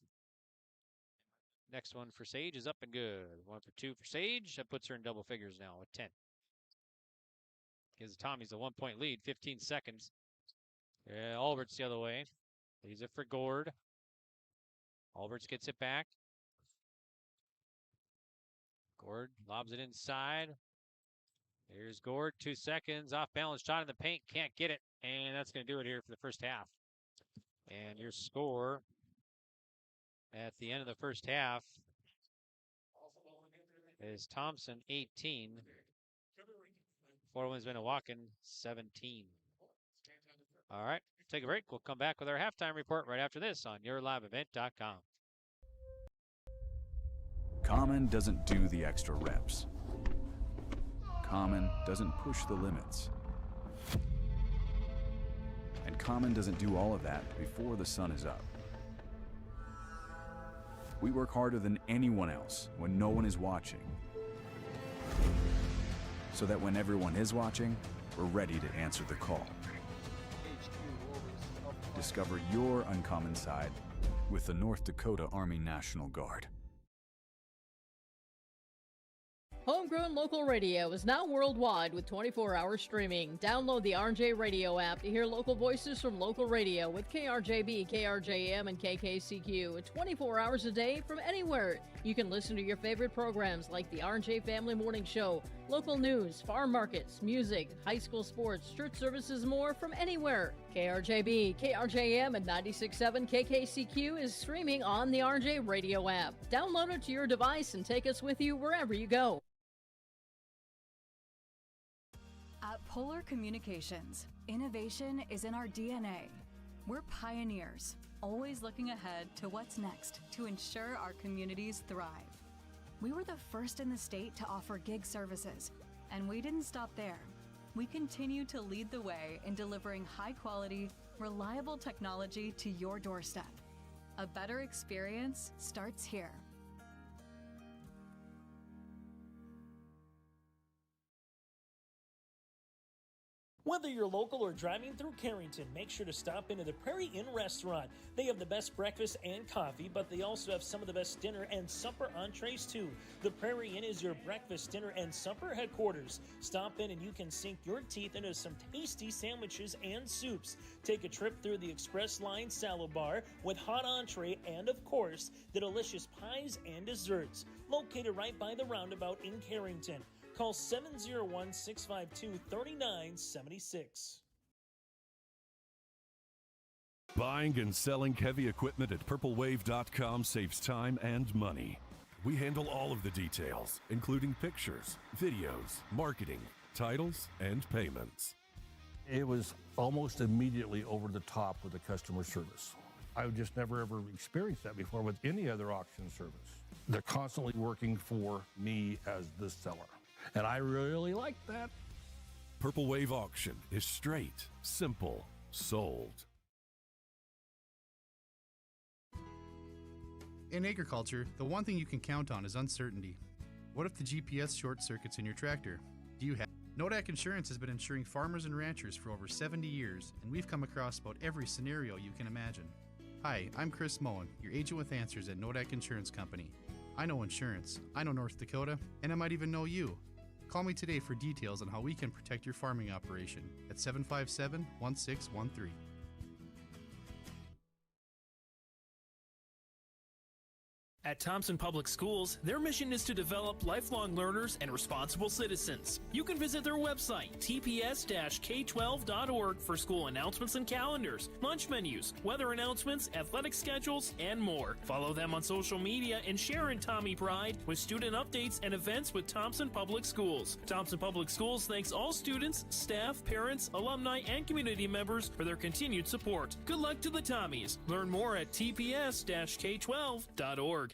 Next one for Sage is up and good. 1 for 2 for Sage. That puts her in double figures now with 10. Gives the Tommies a 1-point lead, 15 seconds. Yeah, Alberts the other way. Leaves it for Gord. Alberts gets it back. Gord lobs it inside. Here's Gord, 2 seconds, off balance shot in the paint, can't get it, and that's going to do it here for the first half. And your score at the end of the first half is Thompson 18, Winds-Minnewaukan 17. All right, take a break. We'll come back with our halftime report right after this on yourliveevent.com. Common doesn't do the extra reps. Common doesn't push the limits. And Common doesn't do all of that before the sun is up. We work harder than anyone else when no one is watching, so that when everyone is watching, we're ready to answer the call. Discover your uncommon side with the North Dakota Army National Guard. Homegrown local radio is now worldwide with 24-hour streaming. Download the RJ Radio app to hear local voices from local radio with KRJB, KRJM, and KKCQ 24 hours a day from anywhere. You can listen to your favorite programs like the RJ Family Morning Show, local news, farm markets, music, high school sports, church services, more from anywhere. KRJB, KRJM, and 96.7 KKCQ is streaming on the RJ Radio app. Download it to your device and take us with you wherever you go. At Polar Communications, innovation is in our DNA. We're pioneers, always looking ahead to what's next to ensure our communities thrive. We were the first in the state to offer gig services, and we didn't stop there. We continue to lead the way in delivering high-quality, reliable technology to your doorstep. A better experience starts here. Whether you're local or driving through Carrington, make sure to stop into the Prairie Inn restaurant. They have the best breakfast and coffee, but they also have some of the best dinner and supper entrees too. The Prairie Inn is your breakfast, dinner, and supper headquarters. Stop in and you can sink your teeth into some tasty sandwiches and soups. Take a trip through the Express Line salad bar with hot entree and, of course, the delicious pies and desserts. Located right by the roundabout in Carrington. Call 701-652-3976. Buying and selling heavy equipment at purplewave.com saves time and money. We handle all of the details, including pictures, videos, marketing, titles, and payments. It was almost immediately over the top with the customer service. I've just never ever experienced that before with any other auction service. They're constantly working for me as the seller. And I really like that. Purple Wave Auction is straight, simple, sold. In agriculture, the one thing you can count on is uncertainty. What if the GPS short circuits in your tractor? Do you have? Nodak Insurance has been insuring farmers and ranchers for over 70 years, and we've come across about every scenario you can imagine. Hi, I'm Chris Moen, your agent with answers at Nodak Insurance Company. I know insurance, I know North Dakota, and I might even know you. Call me today for details on how we can protect your farming operation at 757-1613. At Thompson Public Schools, their mission is to develop lifelong learners and responsible citizens. You can visit their website, tps-k12.org, for school announcements and calendars, lunch menus, weather announcements, athletic schedules, and more. Follow them on social media and share in Tommy Pride with student updates and events with Thompson Public Schools. Thompson Public Schools thanks all students, staff, parents, alumni, and community members for their continued support. Good luck to the Tommies. Learn more at tps-k12.org.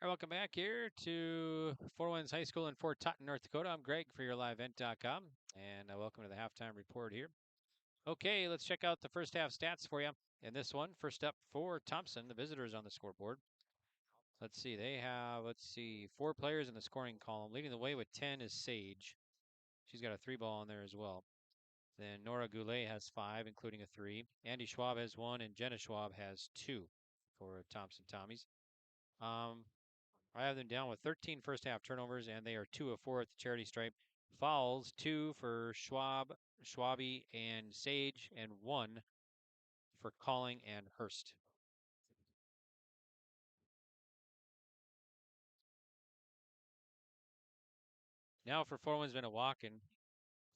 All right, welcome back here to Four Winds High School in Fort Totten, North Dakota. I'm Greg for yourliveevent.com, and welcome to the halftime report here. Okay, let's check out the first half stats for you in this one. First up for Thompson, the visitors on the scoreboard. Let's see, they have, 4 players in the scoring column. Leading the way with 10 is Sage. She's got a 3-ball on there as well. Then Nora Goulet has 5, including a 3. Andy Schwab has 1, and Jenna Schwab has 2 for Thompson Tommies. I have them down with 13 first half turnovers, and they are 2 of 4 at the charity stripe. Fouls, 2 for Schwab, Schwabi, and Sage, and 1 for Calling and Hurst. Now for Winds-Minnewaukan,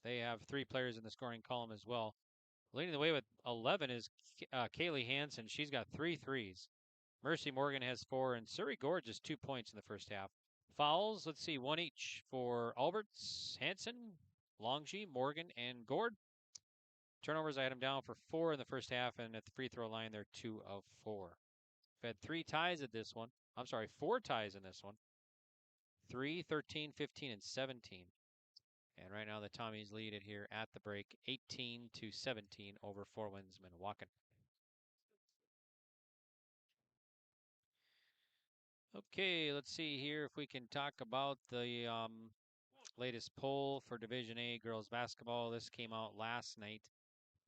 they have 3 players in the scoring column as well. Leading the way with 11 is Kaylee Hansen. She's got 3 threes. Mercy Morgan has 4, and Surrey Gorge has 2 points in the first half. Fouls, let's see, 1 each for Alberts, Hansen, Longji, Morgan, and Gord. Turnovers, I had them down for 4 in the first half, and at the free throw line, they're 2 of 4. We've had 3 ties at this one. I'm sorry, 4 ties in this one. 3, 13, 15, and 17. And right now the Tommies lead it here at the break, 18-17 over Winds-Minnewaukan. Okay, let's see here if we can talk about the latest poll for Division A girls basketball. This came out last night.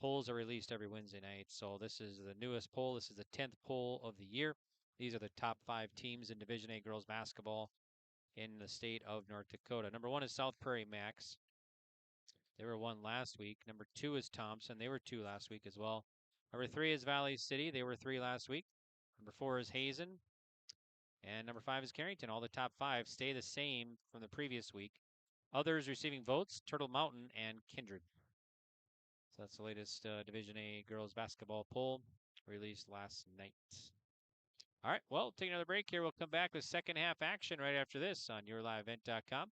Polls are released every Wednesday night, so this is the newest poll. This is the 10th poll of the year. These are the top 5 teams in Division A girls basketball in the state of North Dakota. Number 1 is South Prairie Max. They were 1 last week. Number 2 is Thompson. They were 2 last week as well. Number 3 is Valley City. They were 3 last week. Number 4 is Hazen. And number 5 is Carrington. All the top 5 stay the same from the previous week. Others receiving votes, Turtle Mountain and Kindred. So that's the latest Division A girls basketball poll released last night. All right, well, take another break here. We'll come back with second half action right after this on yourliveevent.com.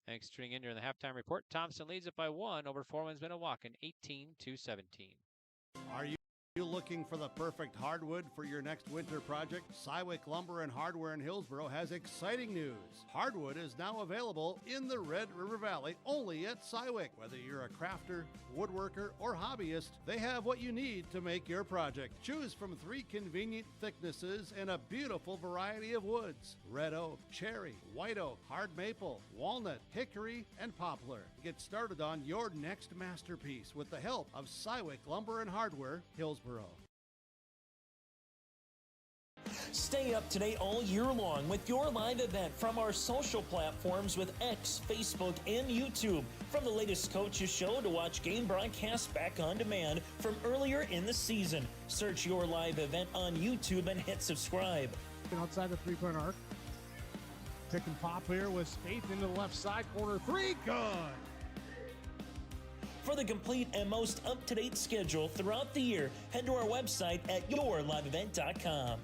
Thanks for tuning in during the halftime report. Thompson leads it by 1 over Winds-Minnewaukan, 18-17. Are you looking for the perfect hardwood for your next winter project? Cywick Lumber and Hardware in Hillsboro has exciting news. Hardwood is now available in the Red River Valley only at Cywick. Whether you're a crafter, woodworker, or hobbyist, they have what you need to make your project. Choose from 3 convenient thicknesses and a beautiful variety of woods: red oak, cherry, white oak, hard maple, walnut, hickory, and poplar. Get started on your next masterpiece with the help of Cywick Lumber and Hardware, Hillsboro. Stay up to date all year long with your live event from our social platforms with X, Facebook, and YouTube. From the latest coaches show to watch game broadcasts back on demand from earlier in the season. Search your live event on YouTube and hit subscribe. Outside the three-point arc. Pick and pop here with Spaeth into the left side corner. 3, good. For the complete and most up-to-date schedule throughout the year, head to our website at yourliveevent.com.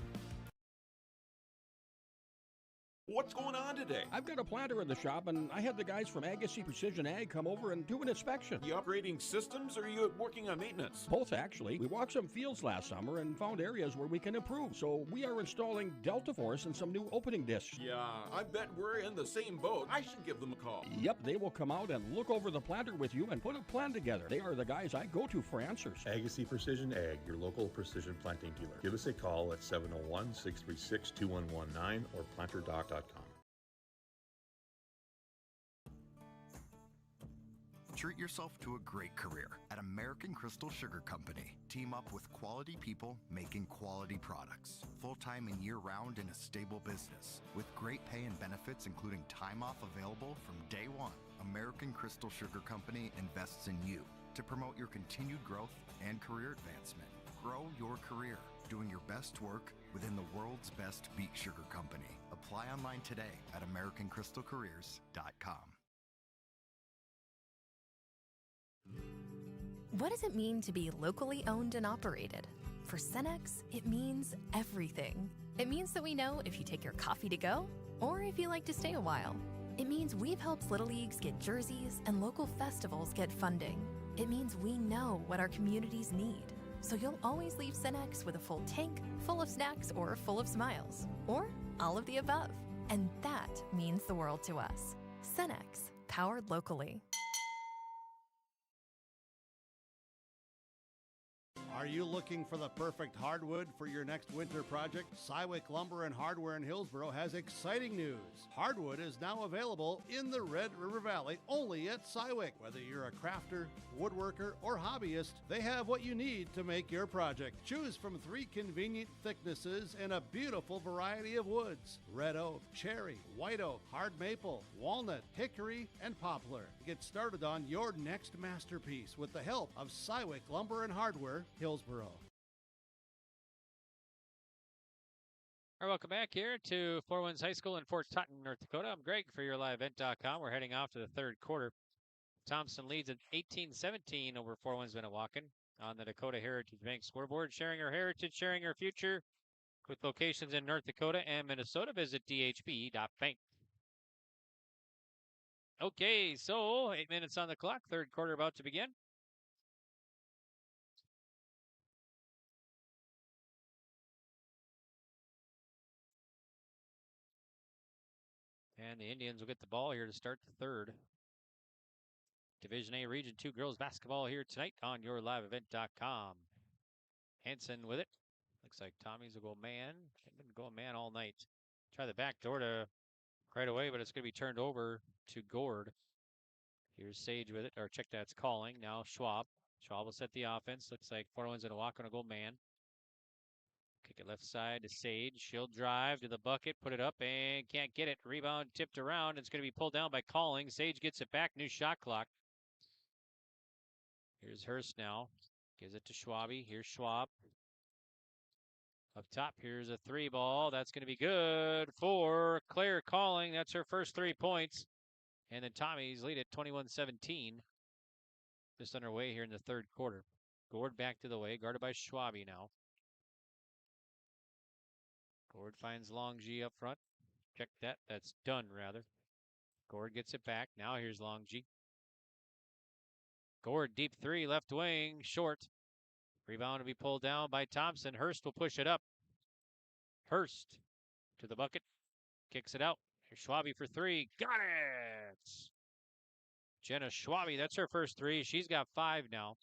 What's going on today? I've got a planter in the shop, and I had the guys from Agassiz Precision Ag come over and do an inspection. You upgrading systems, or are you working on maintenance? Both, actually. We walked some fields last summer and found areas where we can improve, so we are installing Delta Force and some new opening discs. Yeah, I bet we're in the same boat. I should give them a call. Yep, they will come out and look over the planter with you and put a plan together. They are the guys I go to for answers. Agassiz Precision Ag, your local precision planting dealer. Give us a call at 701-636-2119 or planterdoc.com. Treat yourself to a great career at American Crystal Sugar Company. Team up with quality people making quality products. Full-time and year-round in a stable business. With great pay and benefits including time off available from day one. American Crystal Sugar Company invests in you to promote your continued growth and career advancement. Grow your career, doing your best work within the world's best beet sugar company. Apply online today at AmericanCrystalCareers.com. What does it mean to be locally owned and operated? For Cenex, it means everything. It means that we know if you take your coffee to go or if you like to stay a while. It means we've helped Little Leagues get jerseys and local festivals get funding. It means we know what our communities need. So you'll always leave Cenex with a full tank, full of snacks, or full of smiles. Or all of the above. And that means the world to us. Cenex, powered locally. Are you looking for the perfect hardwood for your next winter project? Cywick Lumber and Hardware in Hillsboro has exciting news. Hardwood is now available in the Red River Valley only at Cywick. Whether you're a crafter, woodworker, or hobbyist, they have what you need to make your project. Choose from 3 convenient thicknesses and a beautiful variety of woods: red oak, cherry, white oak, hard maple, walnut, hickory, and poplar. Get started on your next masterpiece with the help of Cywick Lumber and Hardware, Hillsboro. All right, welcome back here to Four Winds High School in Fort Totten, North Dakota. I'm Greg for YourLiveEvent.com. We're heading off to the third quarter. Thompson leads at 18-17 over Four Winds-Minnewaukan on the Dakota Heritage Bank scoreboard. Sharing our heritage, sharing our future. With locations in North Dakota and Minnesota, visit dhb.bank. Okay, so 8 minutes on the clock. Third quarter about to begin. And the Indians will get the ball here to start the third. Division A Region 2 girls basketball here tonight on YourLiveEvent.com. Hanson with it. Looks like Tommy's will go man. They've been going man all night. Try the back door to right away, but it's going to be turned over to Gord. Here's Sage with it, or check that's calling. Now Schwab. Schwab will set the offense. Looks like Four Winds-Minnewaukan will go man. Kick it left side to Sage. She'll drive to the bucket, put it up, and can't get it. Rebound tipped around. It's going to be pulled down by Calling. Sage gets it back. New shot clock. Here's Hurst now. Gives it to Schwabe. Here's Schwab. Up top, here's a three ball. That's going to be good for Claire Calling. That's her first 3 points. And then Tommy's lead at 21-17. Just underway here in the third quarter. Gord back to the way, guarded by Schwabe now. Gord finds Long G up front. Check that. That's done, rather. Gord gets it back. Now here's Long G. Gord, deep three, left wing, short. Rebound to be pulled down by Thompson. Hurst will push it up. Hurst to the bucket. Kicks it out. Here's Schwabe for three. Got it! Jenna Schwabe, that's her first three. She's got 5 now.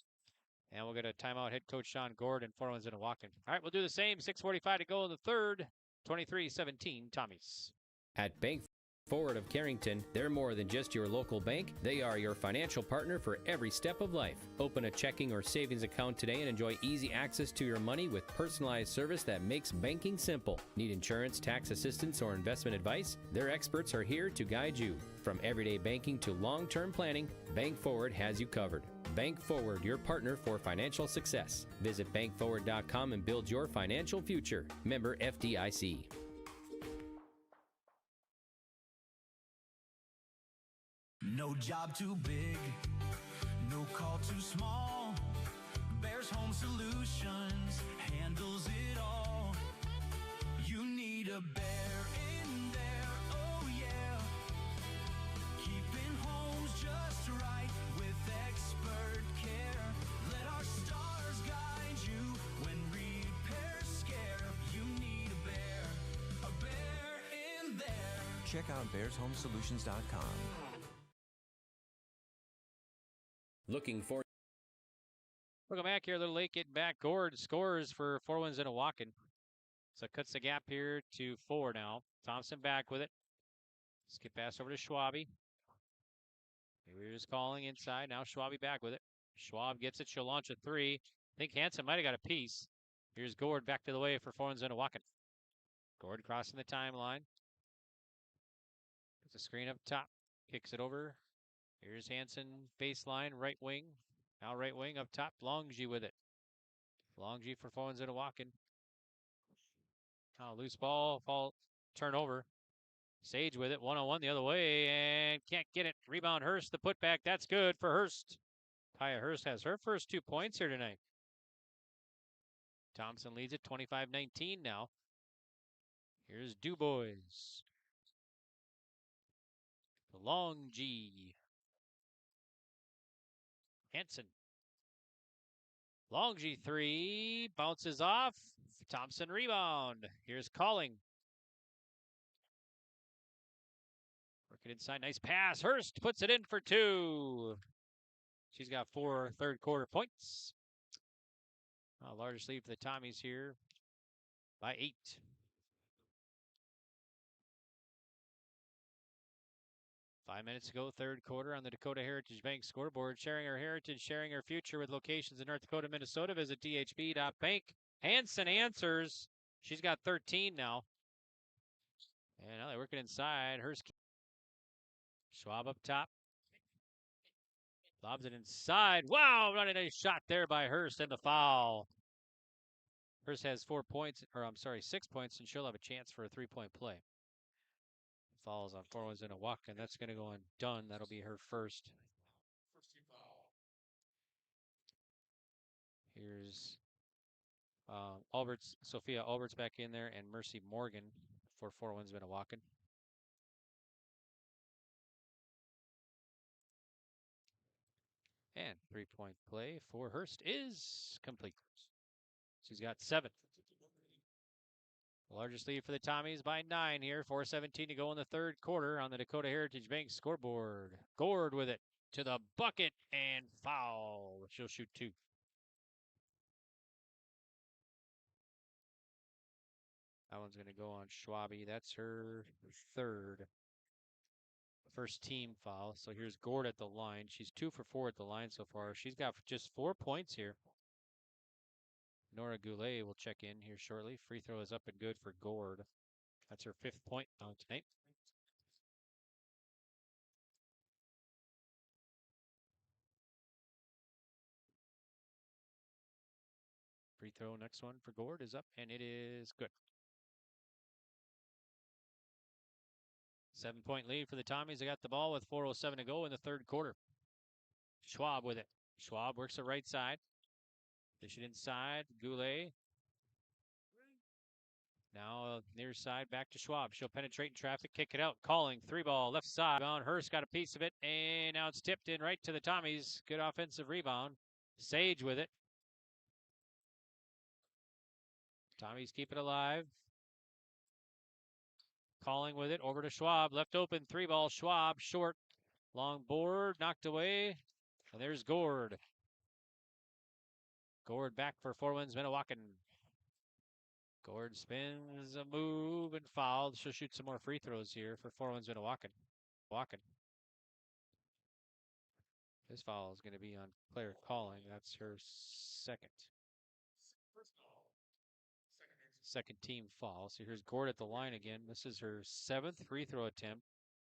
And we'll get a timeout. Head coach Sean Gord and Four Winds-Minnewaukan. All right, we'll do the same. 6:45 to go in the third. 23-17, Tommies. At Bank Forward of Carrington, they're more than just your local bank. They are your financial partner for every step of life. Open a checking or savings account today and enjoy easy access to your money with personalized service that makes banking simple. Need insurance, tax assistance, or investment advice? Their experts are here to guide you. From everyday banking to long-term planning, Bank Forward has you covered. Bank Forward, your partner for financial success. Visit bankforward.com and build your financial future. Member FDIC. No job too big, no call too small. Bears Home Solutions handles it all. You need a bear in there, oh yeah. Keeping homes just right with expert care. Let our stars guide you when repairs scare. You need a bear in there. Check out bearshomesolutions.com. Welcome back here. A little late getting back. Gord scores for Four Winds-Minnewaukan. So cuts the gap here to 4 now. Thompson back with it. Skip pass over to Schwabe. Here's Calling inside. Now Schwabe back with it. Schwab gets it. She'll launch a 3. I think Hanson might have got a piece. Here's Gord back to the way for Four Winds-Minnewaukan. Gord crossing the timeline. Puts a screen up top. Kicks it over. Here's Hanson, baseline, right wing. Now right wing up top, Longy with it. Longy for Four Winds-Minnewaukan. Now loose ball, turnover. Sage with it, one-on-one the other way, and can't get it. Rebound Hurst, the putback, that's good for Hurst. Kaya Hurst has her first 2 points here tonight. Thompson leads it 25-19 now. Here's DuBois. Longy. Hanson. Longy 3, bounces off. Thompson rebound. Here's Calling. Working inside, nice pass. Hurst puts it in for 2. She's got 4 third quarter points. Largest lead for the Tommies here by 8. Five minutes to go, third quarter on the Dakota Heritage Bank scoreboard. Sharing our heritage, sharing our future with locations in North Dakota, Minnesota. Visit dhb.bank. Hanson answers. She's got 13 now. And now they're working inside. Hurst. Schwab up top. Lobs it inside. Wow, not a nice shot there by Hurst and the foul. Hurst has 4 points, or I'm sorry, 6 points, and she'll have a chance for a 3-point play. Falls on 4 Winds-Minnewaukan. That's going to go undone. That'll be her first. Here's Sophia Albert's back in there, and Mercy Morgan for 4 Winds-Minnewaukan. And 3-point play for Hurst is complete. She's got 7. The largest lead for the Tommies by 9 here. 4:17 to go in the third quarter on the Dakota Heritage Bank scoreboard. Gord with it to the bucket and foul. She'll shoot 2. That one's going to go on Schwabe. That's her third. First team foul. So here's Gord at the line. She's 2 for 4 at the line so far. She's got just 4 points here. Nora Goulet will check in here shortly. Free throw is up and good for Gord. That's her 5th point on tonight. Free throw, next one for Gord is up, and it is good. 7-point lead for the Tommies. They got the ball with 4:07 to go in the third quarter. Schwab with it. Schwab works the right side. Dish it inside. Goulet. Now near side, back to Schwab. She'll penetrate in traffic, kick it out. Calling, 3-ball, left side. Rebound. Hurst got a piece of it, and now it's tipped in right to the Tommies. Good offensive rebound. Sage with it. Tommies keep it alive. Calling with it, over to Schwab. Left open, 3-ball. Schwab, short. Long board, knocked away. And there's Gord. Gord back for 4 Winds-Minnewaukan. Gord spins a move and fouled. She'll shoot some more free throws here for 4 Winds-Minnewaukan. This foul is going to be on player calling. That's her second team foul. So here's Gord at the line again. This is her 7th free throw attempt.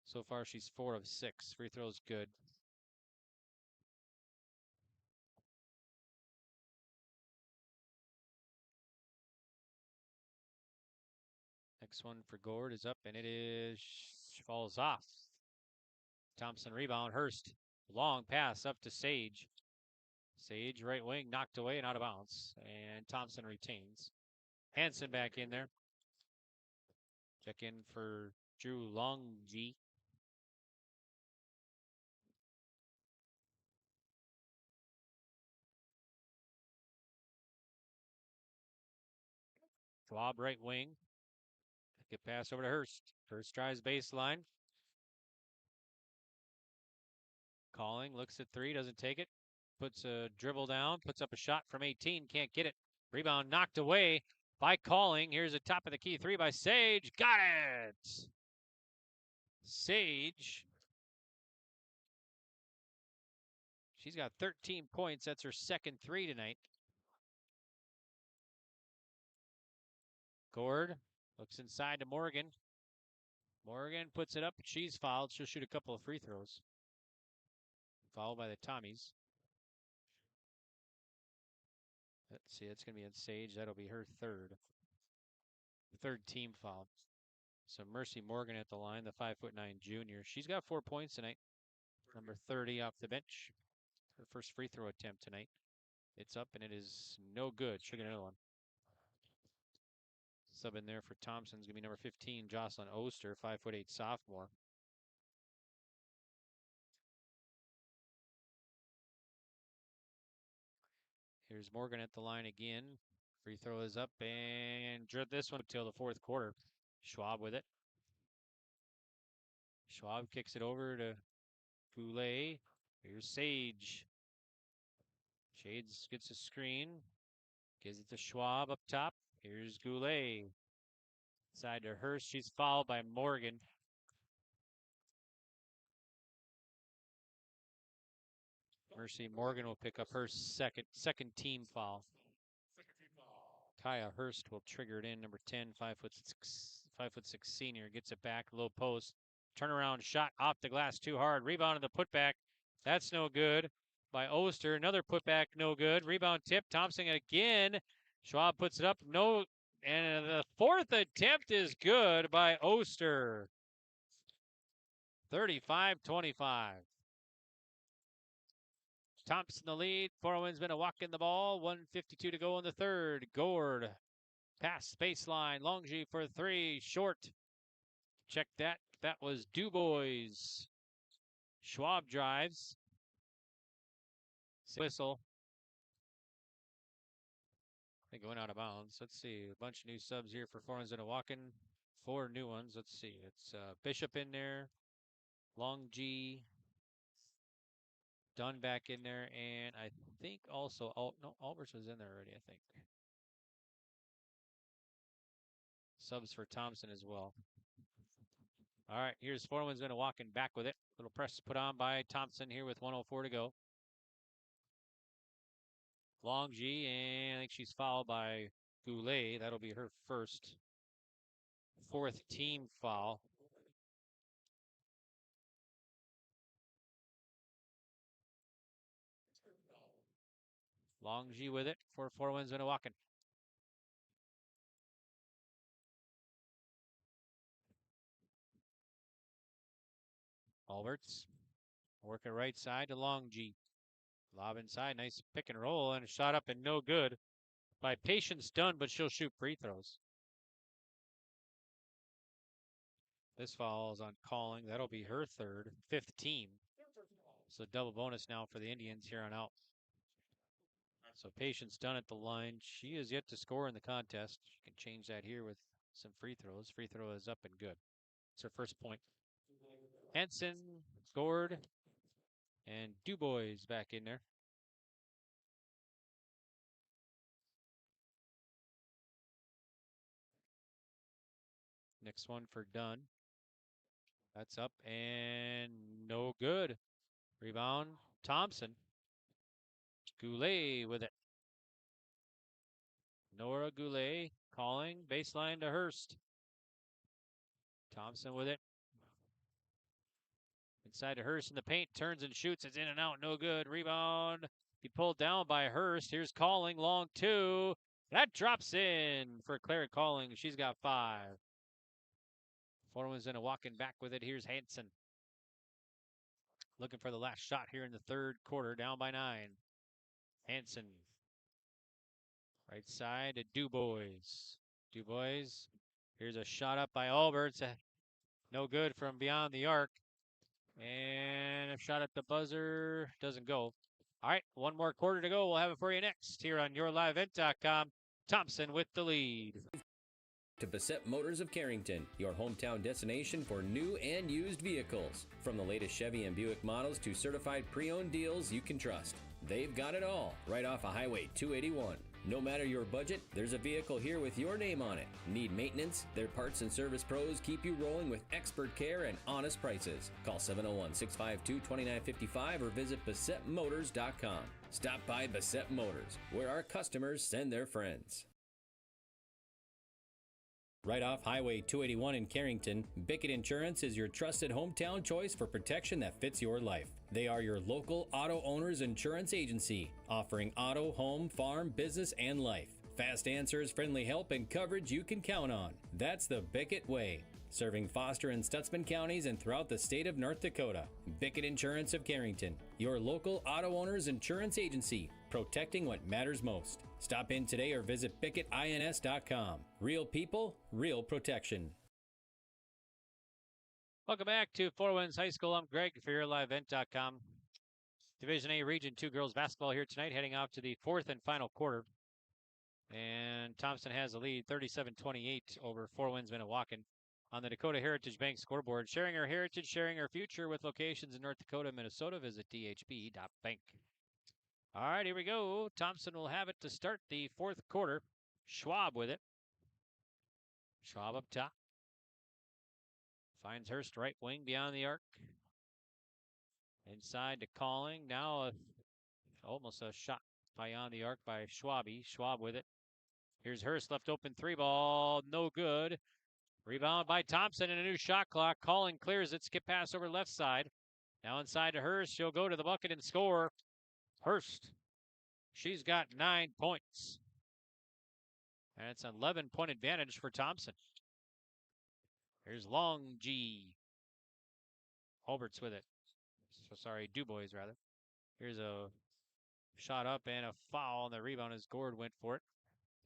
So far, she's 4 of 6. Free throw's good. Next one for Gord is up, and it is falls off. Thompson rebound. Hurst. Long pass up to Sage. Sage, right wing, knocked away and out of bounds. And Thompson retains. Hanson back in there. Check in for Drew Longji. Schwab, right wing. Get pass over to Hurst. Hurst tries baseline. Calling, looks at 3, doesn't take it. Puts a dribble down, puts up a shot from 18, can't get it. Rebound knocked away by Calling. Here's a top of the key 3 by Sage. Got it! Sage. She's got 13 points. That's her second 3 tonight. Gord looks inside to Morgan. Morgan puts it up. She's fouled. She'll shoot a couple of free throws. Fouled by the Tommies. Let's see, that's going to be on Sage. That'll be her third team foul. So Mercy Morgan at the line, the 5'9" junior. She's got 4 points tonight. Number 30 off the bench. Her first free throw attempt tonight. It's up, and it is no good. She'll get another one. Sub in there for Thompson's going to be number 15, Jocelyn Oster, 5'8" sophomore. Here's Morgan at the line again. Free throw is up, and this one till the fourth quarter. Schwab with it. Schwab kicks it over to Goulet. Here's Sage. Shades gets a screen. Gives it to Schwab up top. Here's Goulet. Side to Hurst. She's fouled by Morgan. Mercy Morgan will pick up her second team foul. Kaya Hurst will trigger it in. Number 10, 5'6" senior. Gets it back, low post. Turnaround shot off the glass too hard. Rebound in the putback. That's no good by Oster. Another putback, no good. Rebound tip. Thompson again. Schwab puts it up. No. And the fourth attempt is good by Oster. 35-25. Thompson the lead. Winds-Minnewaukan the ball. 1:52 to go in the third. Gord. Pass baseline. Longy for three. Short. Check that. That was Dubois. Schwab drives. Whistle. I think going out of bounds. Let's see. A bunch of new subs here for Winds-Minnewaukan. 4 new ones. Let's see. It's Bishop in there. Long G. Dunn back in there. And I think also, Alberts was in there already, I think. Subs for Thompson as well. All right, here's Winds-Minnewaukan back with it. Little press put on by Thompson here with 1:04 to go. Long G, and I think she's fouled by Goulet. That'll be her fourth team foul. Long G with it for Winds-Minnewaukan. Alberts working right side to Long G. Lob inside, nice pick and roll, and a shot up and no good by Patience Dunn, but she'll shoot free throws. This foul is on Calling. That'll be her fifth team. So double bonus now for the Indians here on out. So Patience Dunn at the line. She is yet to score in the contest. She can change that here with some free throws. Free throw is up and good. It's her first point. Henson scored. And Dubois back in there. Next one for Dunn. That's up and no good. Rebound, Thompson. Goulet with it. Nora Goulet Calling. Baseline to Hurst. Thompson with it. Inside to Hurst in the paint. Turns and shoots. It's in and out. No good. Rebound. He pulled down by Hurst. Here's Calling. Long two. That drops in for Claire Calling. She's got 5. Winds-Minnewaukan back with it. Here's Hanson. Looking for the last shot here in the third quarter. Down by 9. Hanson. Right side to Dubois. Dubois. Here's a shot up by Alberts. No good from beyond the arc. And a shot at the buzzer. Doesn't go. All right, one more quarter to go. We'll have it for you next here on YourLiveEvent.com. Thompson with the lead. To Bassett Motors of Carrington, your hometown destination for new and used vehicles. From the latest Chevy and Buick models to certified pre-owned deals you can trust. They've got it all, right off of Highway 281. No matter your budget, there's a vehicle here with your name on it. Need maintenance? Their parts and service pros keep you rolling with expert care and honest prices. Call 701-652-2955 or visit BassettMotors.com. Stop by Bassett Motors, where our customers send their friends. Right off Highway 281 in Carrington, Bickett Insurance is your trusted hometown choice for protection that fits your life. They are your local auto owners insurance agency, offering auto, home, farm, business, and life. Fast answers, friendly help, and coverage you can count on. That's the Bickett way. Serving Foster and Stutzman counties and throughout the state of North Dakota. Bickett Insurance of Carrington, your local auto owners insurance agency, protecting what matters most. Stop in today or visit BickettINS.com. Real people, real protection. Welcome back to Four Winds High School. I'm Greg for YourLiveEvent.com. Division A Region 2 girls basketball here tonight, heading out to the fourth and final quarter. And Thompson has the lead, 37-28 over Winds-Minnewaukan on the Dakota Heritage Bank scoreboard. Sharing our heritage, sharing our future with locations in North Dakota and Minnesota. Visit dhb.bank. All right, here we go. Thompson will have it to start the fourth quarter. Schwab with it. Schwab up top. Finds Hurst right wing beyond the arc. Inside to Calling. Now almost a shot beyond the arc by Schwabi. Schwab with it. Here's Hurst, left open 3 ball. No good. Rebound by Thompson and a new shot clock. Calling clears it. Skip pass over left side. Now inside to Hurst. She'll go to the bucket and score. Hurst. She's got 9 points. And it's an 11-point advantage for Thompson. Here's Long G. Hulbert's with it. So sorry, Dubois rather. Here's a shot up and a foul, and the rebound as Gord went for it.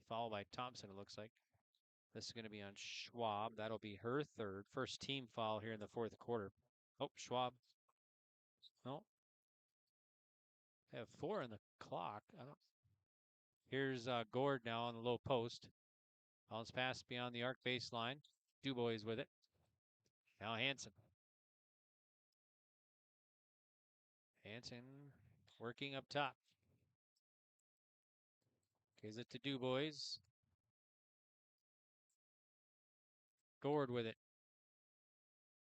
Foul by Thompson, it looks like. This is going to be on Schwab. That'll be her third. First team foul here in the fourth quarter. Oh, Schwab. No. They have 4 in the clock. Here's Gord now on the low post. Bounce pass beyond the arc baseline. Dubois with it. Now Hansen. Hansen working up top. Gives it to Dubois. Gord with it.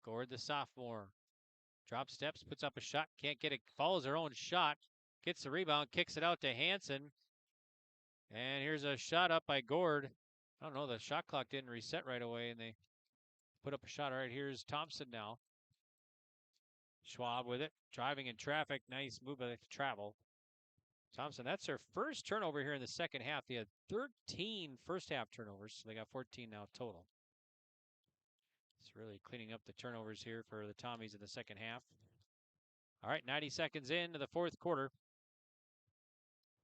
Gord, the sophomore. Drop steps, puts up a shot, can't get it, follows her own shot, gets the rebound, kicks it out to Hansen. And here's a shot up by Gord. I don't know, the shot clock didn't reset right away, and they put up a shot. All right, here's Thompson now. Schwab with it, driving in traffic. Nice move by the travel. Thompson, that's their first turnover here in the second half. They had 13 first half turnovers, so they got 14 now total. It's really cleaning up the turnovers here for the Tommies in the second half. All right, 90 seconds into the fourth quarter.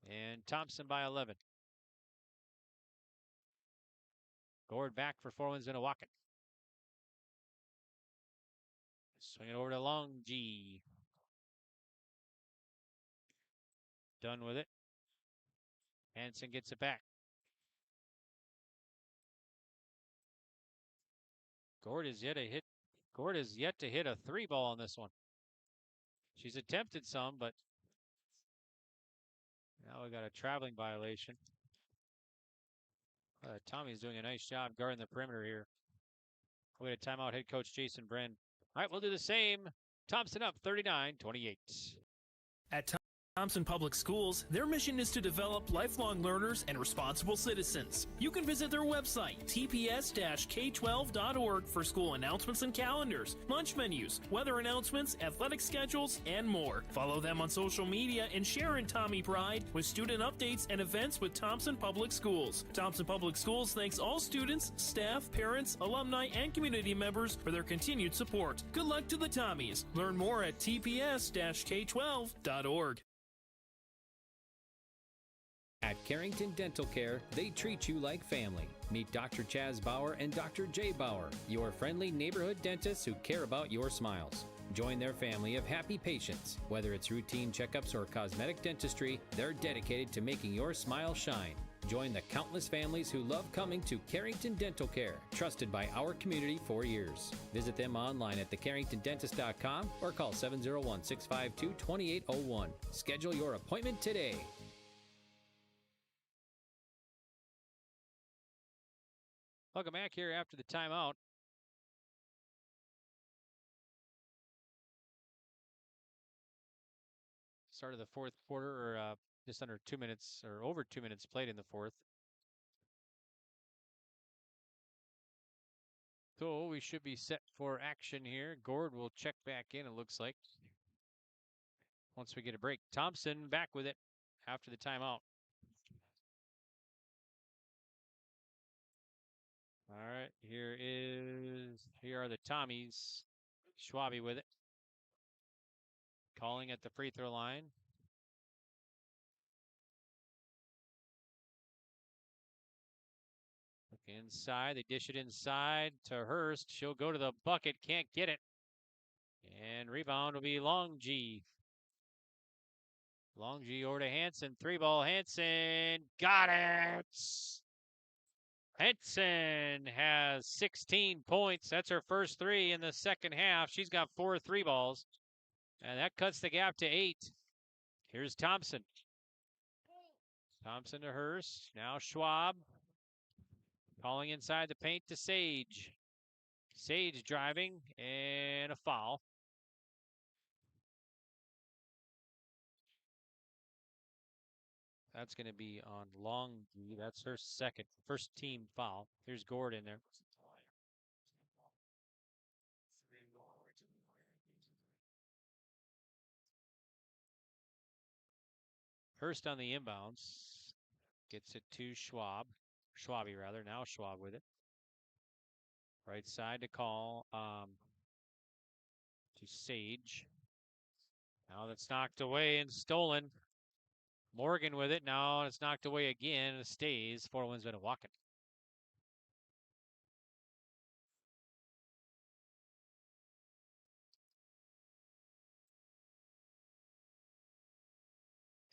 And Thompson by 11. Gord back for Winds-Minnewaukan. Swing it over to Long G. Done with it. Hansen gets it back. Gord is yet to hit a 3-ball on this one. She's attempted some, but now we got a traveling violation. Tommy's doing a nice job guarding the perimeter here. We had a timeout, head coach Jason Bren. All right, we'll do the same. Thompson up 39-28. At Thompson Public Schools, their mission is to develop lifelong learners and responsible citizens. You can visit their website, tps-k12.org, for school announcements and calendars, lunch menus, weather announcements, athletic schedules, and more. Follow them on social media and share in Tommy Pride with student updates and events with Thompson Public Schools. Thompson Public Schools thanks all students, staff, parents, alumni, and community members for their continued support. Good luck to the Tommies. Learn more at tps-k12.org. At Carrington Dental Care, they treat you like family. Meet Dr. Chaz Bauer and Dr. Jay Bauer, your friendly neighborhood dentists who care about your smiles. Join their family of happy patients. Whether it's routine checkups or cosmetic dentistry, they're dedicated to making your smile shine. Join the countless families who love coming to Carrington Dental Care, trusted by our community for years. Visit them online at thecarringtondentist.com or call 701-652-2801. Schedule your appointment today. Welcome back here after the timeout. Start of the fourth quarter, or just under 2 minutes, or over 2 minutes played in the fourth. So we should be set for action here. Gord will check back in, it looks like, once we get a break. Thompson back with it after the timeout. All right, here are the Tommies. Schwabe with it. Calling at the free throw line. Look inside, they dish it inside to Hurst. She'll go to the bucket, can't get it. And rebound will be Long G. Long G over to Hansen, 3-ball Hansen, got it! Hansen has 16 points. That's her first 3 in the second half. She's got 4 3-balls. And that cuts the gap to 8. Here's Thompson. Thompson to Hurst. Now Schwab. Calling inside the paint to Sage. Sage driving and a foul. That's going to be on Long G. That's her first team foul. Here's Gord in there. Hurst on the inbounds. Gets it to Schwab. Schwabe rather. Now Schwab with it. Right side to call to Sage. Now that's knocked away and stolen. Morgan with it. Now it's knocked away again. It stays. 4 Winds-Minnewaukan.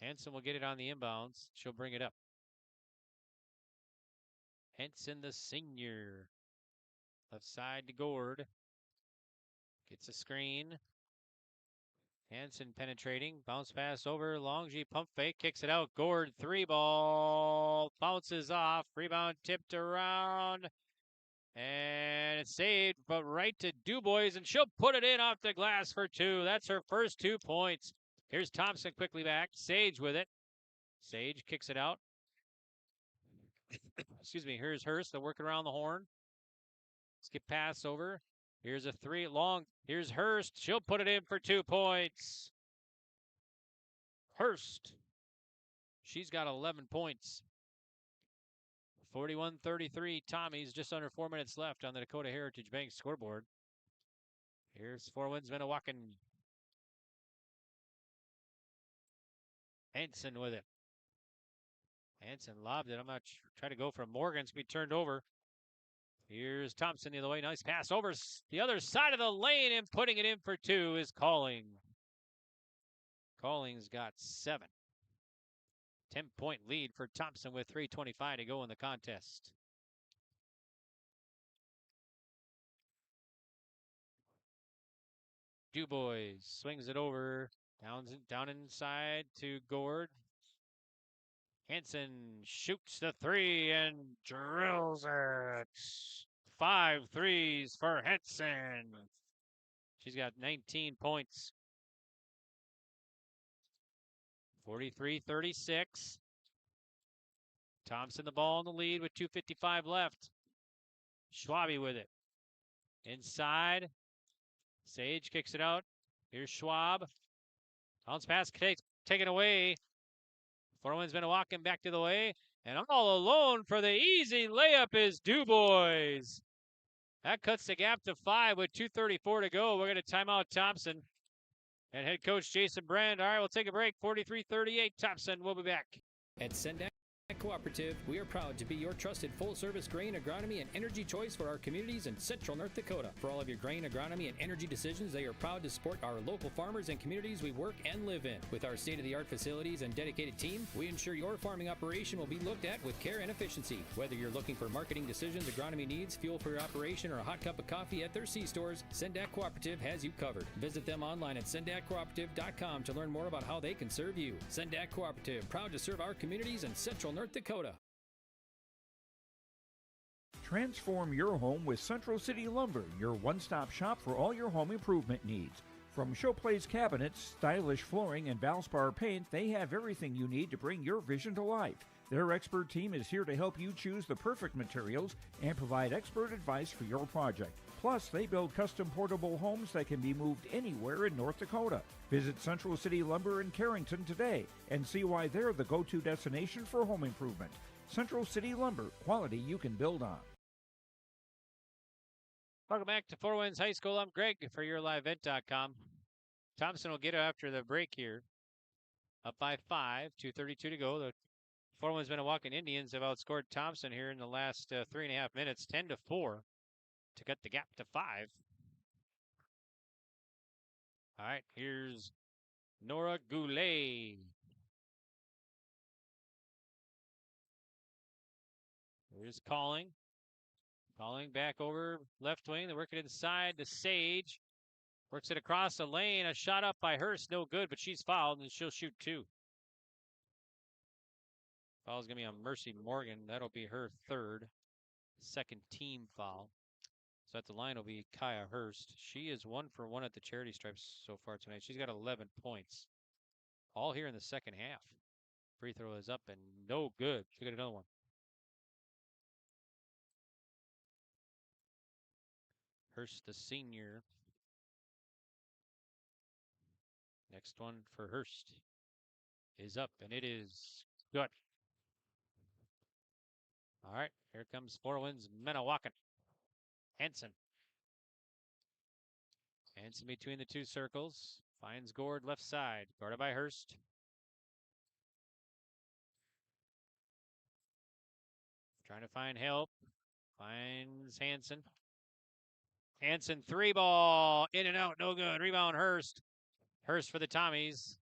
Henson will get it on the inbounds. She'll bring it up. Henson, the senior. Left side to Gord. Gets a screen. Hanson penetrating. Bounce pass over. Longy pump fake. Kicks it out. Gord 3-ball. Bounces off. Rebound tipped around. And it's saved, but right to Dubois, and she'll put it in off the glass for 2. That's her first 2 points. Here's Thompson quickly back. Sage with it. Sage kicks it out. Excuse me. Here's Hurst. They're working around the horn. Skip pass over. Here's a 3 long. Here's Hurst. She'll put it in for 2 points. Hurst. She's got 11 points. 41-33. Tommy's just under 4 minutes left on the Dakota Heritage Bank scoreboard. Here's 4 Winds-Minnewaukan. Hanson with it. Hanson lobbed it. I'm not trying to go for Morgan's. Be turned over. Here's Thompson the other way. Nice pass over the other side of the lane, and putting it in for 2 is Calling. Calling's got 7. 10-point lead for Thompson with 3:25 to go in the contest. Dubois swings it over. Down inside to Gord. Hanson shoots the 3 and drills it. 5 threes for Hanson. She's got 19 points. 43-36. Thompson the ball in the lead with 2:55 left. Schwabe with it. Inside. Sage kicks it out. Here's Schwab. Bounce pass taken away. 4 Winds-Minnewaukan back to the way. And all alone for the easy layup is Dubois. That cuts the gap to 5 with 2:34 to go. We're going to time out Thompson. And head coach Jason Brand. All right, we'll take a break. 43-38 Thompson. We'll be back. At Sendak Cooperative, we are proud to be your trusted full-service grain, agronomy, and energy choice for our communities in central North Dakota. For all of your grain, agronomy, and energy decisions, they are proud to support our local farmers and communities we work and live in. With our state-of-the-art facilities and dedicated team, we ensure your farming operation will be looked at with care and efficiency. Whether you're looking for marketing decisions, agronomy needs, fuel for your operation, or a hot cup of coffee at their C-stores, Sendak Cooperative has you covered. Visit them online at sendakcooperative.com to learn more about how they can serve you. Sendak Cooperative, proud to serve our communities in central North Dakota. Transform your home with Central City Lumber, your one-stop shop for all your home improvement needs. From showplace cabinets, stylish flooring, and Valspar paint, they have everything you need to bring your vision to life. Their expert team is here to help you choose the perfect materials and provide expert advice for your project. Plus, they build custom portable homes that can be moved anywhere in North Dakota. Visit Central City Lumber in Carrington today and see why they're the go-to destination for home improvement. Central City Lumber, quality you can build on. Welcome back to 4 Winds High School. I'm Greg for YourLiveEvent.com. Thompson will get it after the break here. Up by 5, 2:32 to go. The 4 Winds-Minnewaukan Indians have outscored Thompson here in the last 3.5 minutes, 10-4, to cut the gap to 5. All right, here's Nora Goulet. Here's Calling. Calling back over left wing. They work it inside to Sage. Works it across the lane. A shot up by Hurst. No good, but she's fouled, and she'll shoot 2. Foul's going to be on Mercy Morgan. That'll be her 3rd. Second team foul. So at the line will be Kaya Hurst. She is 1 for 1 at the charity stripes so far tonight. She's got 11 points. All here in the second half. Free throw is up and no good. She'll get another one. Hurst, the senior. Next one for Hurst is up, and it is good. All right, here comes Winds-Minnewaukan. Hanson. Hanson between the two circles. Finds Gord left side. Guarded by Hurst. Trying to find help. Finds Hanson. Hanson, 3-ball. In and out, no good. Rebound, Hurst. Hurst for the Tommies.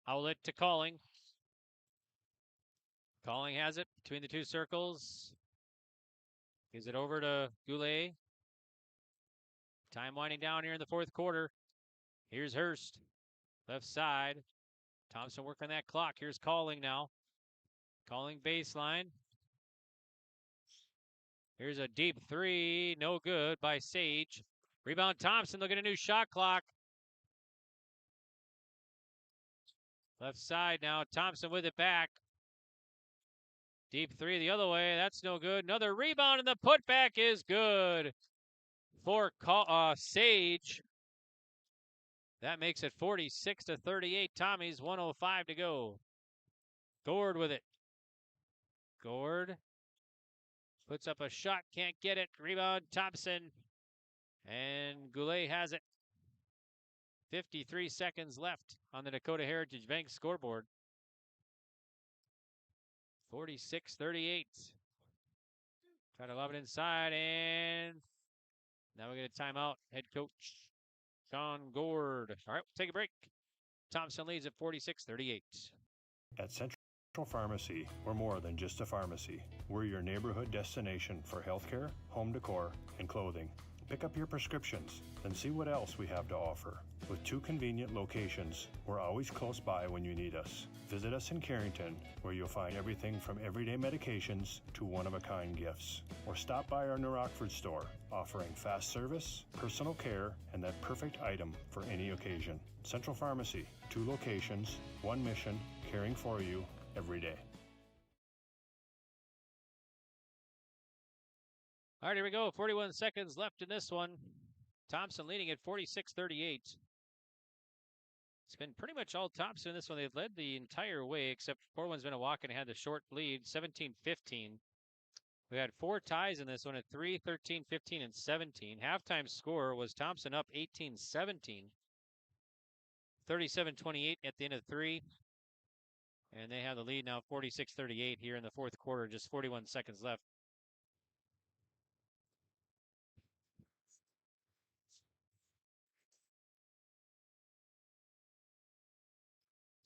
Outlet to Calling. Calling has it between the two circles. Gives it over to Goulet. Time winding down here in the fourth quarter. Here's Hurst. Left side. Thompson working that clock. Here's Calling now. Calling baseline. Here's a deep three. No good by Sage. Rebound Thompson. Look at a new shot clock. Left side now. Thompson with it back. Deep three the other way. That's no good. Another rebound, and the putback is good for Sage. That makes it 46-38. Tommies, 1:05 to go. Gord with it. Gord puts up a shot. Can't get it. Rebound Thompson. And Goulet has it. 53 seconds left on the Dakota Heritage Bank scoreboard. 46-38. Try to lob it inside, and now we get a timeout. Head coach Sean Gord. All right, we'll take a break. Thompson leads at 46-38. At Central Pharmacy, we're more than just a pharmacy. We're your neighborhood destination for healthcare, home decor, and clothing. Pick up your prescriptions, then see what else we have to offer. With 2 convenient locations, we're always close by when you need us. Visit us in Carrington, where you'll find everything from everyday medications to one-of-a-kind gifts. Or stop by our New Rockford store, offering fast service, personal care, and that perfect item for any occasion. Central Pharmacy, 2 locations, 1 mission, caring for you every day. All right, here we go. 41 seconds left in this one. Thompson leading at 46-38. It's been pretty much all Thompson in this one. They've led the entire way, except Winds-Minnewaukan had the short lead, 17-15. We had 4 ties in this one at 3, 13, 15, and 17. Halftime score was Thompson up 18-17. 37-28 at the end of 3. And they have the lead now 46-38 here in the fourth quarter, just 41 seconds left.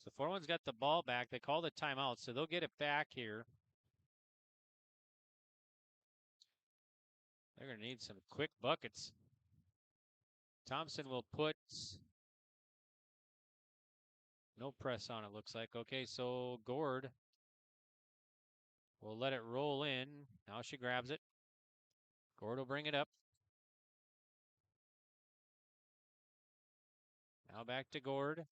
So 4-1's got the ball back. They call the timeout, so they'll get it back here. They're going to need some quick buckets. Thompson will put no press on it, looks like. Okay, so Gord will let it roll in. Now she grabs it. Gord will bring it up. Now back to Gord.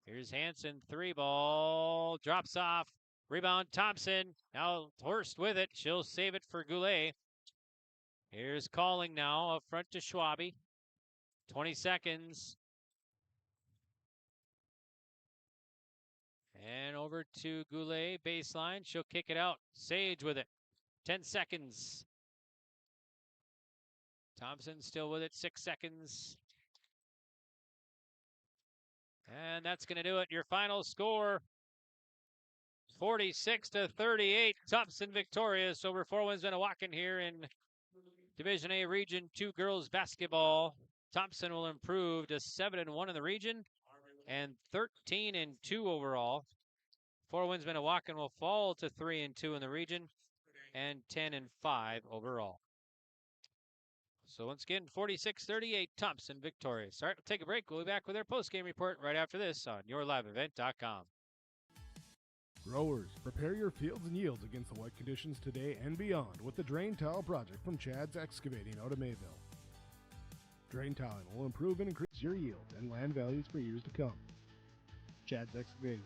Here's Hanson, 3-ball, drops off. Rebound Thompson. Now Hurst with it. She'll save it for Goulet. Here's Calling now up front to Schwabe. 20 seconds. And over to Goulet, baseline. She'll kick it out. Sage with it. 10 seconds. Thompson still with it. 6 seconds. And that's going to do it. Your final score, 46-38. Thompson victorious over Winds-Minnewaukan here in Division A Region 2 girls basketball. Thompson will improve to 7-1 in the region and 13-2 overall. Winds-Minnewaukan will fall to 3-2 in the region and 10-5 overall. So once again, 46-38, Thompson victorious. All right, we'll take a break. We'll be back with our post-game report right after this on yourliveevent.com. Growers, prepare your fields and yields against the wet conditions today and beyond with the Drain Tile Project from Chad's Excavating out of Mayville. Drain tiling will improve and increase your yield and land values for years to come. Chad's Excavating.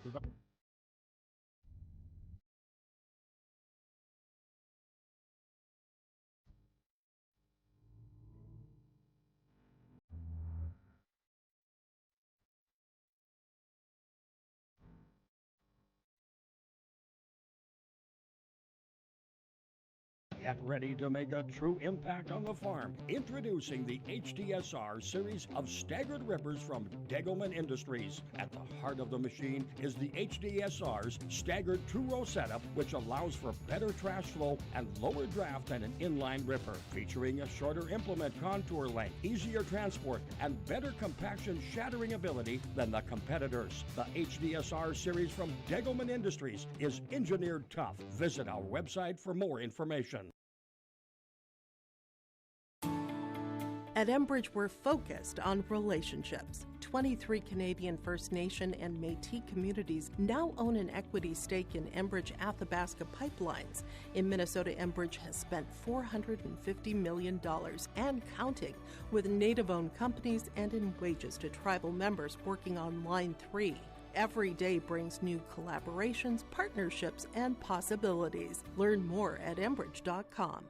Get ready to make a true impact on the farm. Introducing the HDSR series of staggered rippers from Degelman Industries. At the heart of the machine is the HDSR's staggered two-row setup, which allows for better trash flow and lower draft than an inline ripper. Featuring a shorter implement contour length, easier transport, and better compaction shattering ability than the competitors. The HDSR series from Degelman Industries is engineered tough. Visit our website for more information. At Enbridge, we're focused on relationships. 23 Canadian First Nation and Métis communities now own an equity stake in Enbridge Athabasca Pipelines. In Minnesota, Enbridge has spent $450 million and counting, with Native-owned companies and in wages to tribal members working on Line 3. Every day brings new collaborations, partnerships, and possibilities. Learn more at Enbridge.com.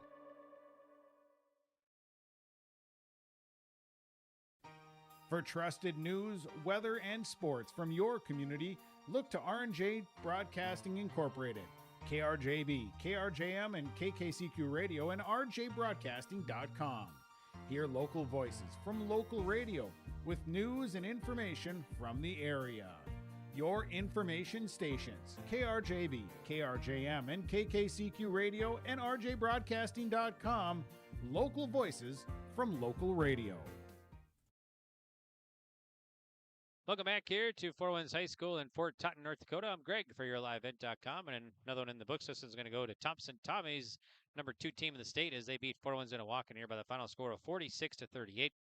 For trusted news, weather, and sports from your community, look to R&J Broadcasting Incorporated, KRJB, KRJM, and KKCQ Radio, and rjbroadcasting.com. Hear local voices from local radio with news and information from the area. Your information stations, KRJB, KRJM, and KKCQ Radio, and rjbroadcasting.com. Local voices from local radio. Welcome back here to Four Winds High School in Fort Totten, North Dakota. I'm Greg for YourLiveEvent.com, and another one in the books. This is going to go to Thompson Tommy's number 2 team in the state as they beat Four Winds-Minnewaukan here by the final score of 46-38.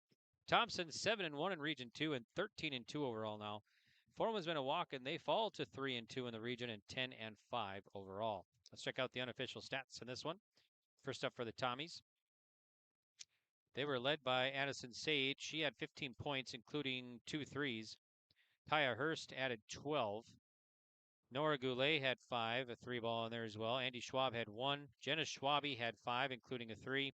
Thompson 7-1 in Region 2 and 13-2 overall now. Four Winds-Minnewaukan, they fall to 3-2 in the region and 10-5 overall. Let's check out the unofficial stats in this one. First up for the Tommies. They were led by Addison Sage. She had 15 points, including 2 threes. Kaya Hurst added 12. Nora Goulet had 5, a 3-ball in there as well. Andy Schwab had 1. Jenna Schwabe had 5, including a 3.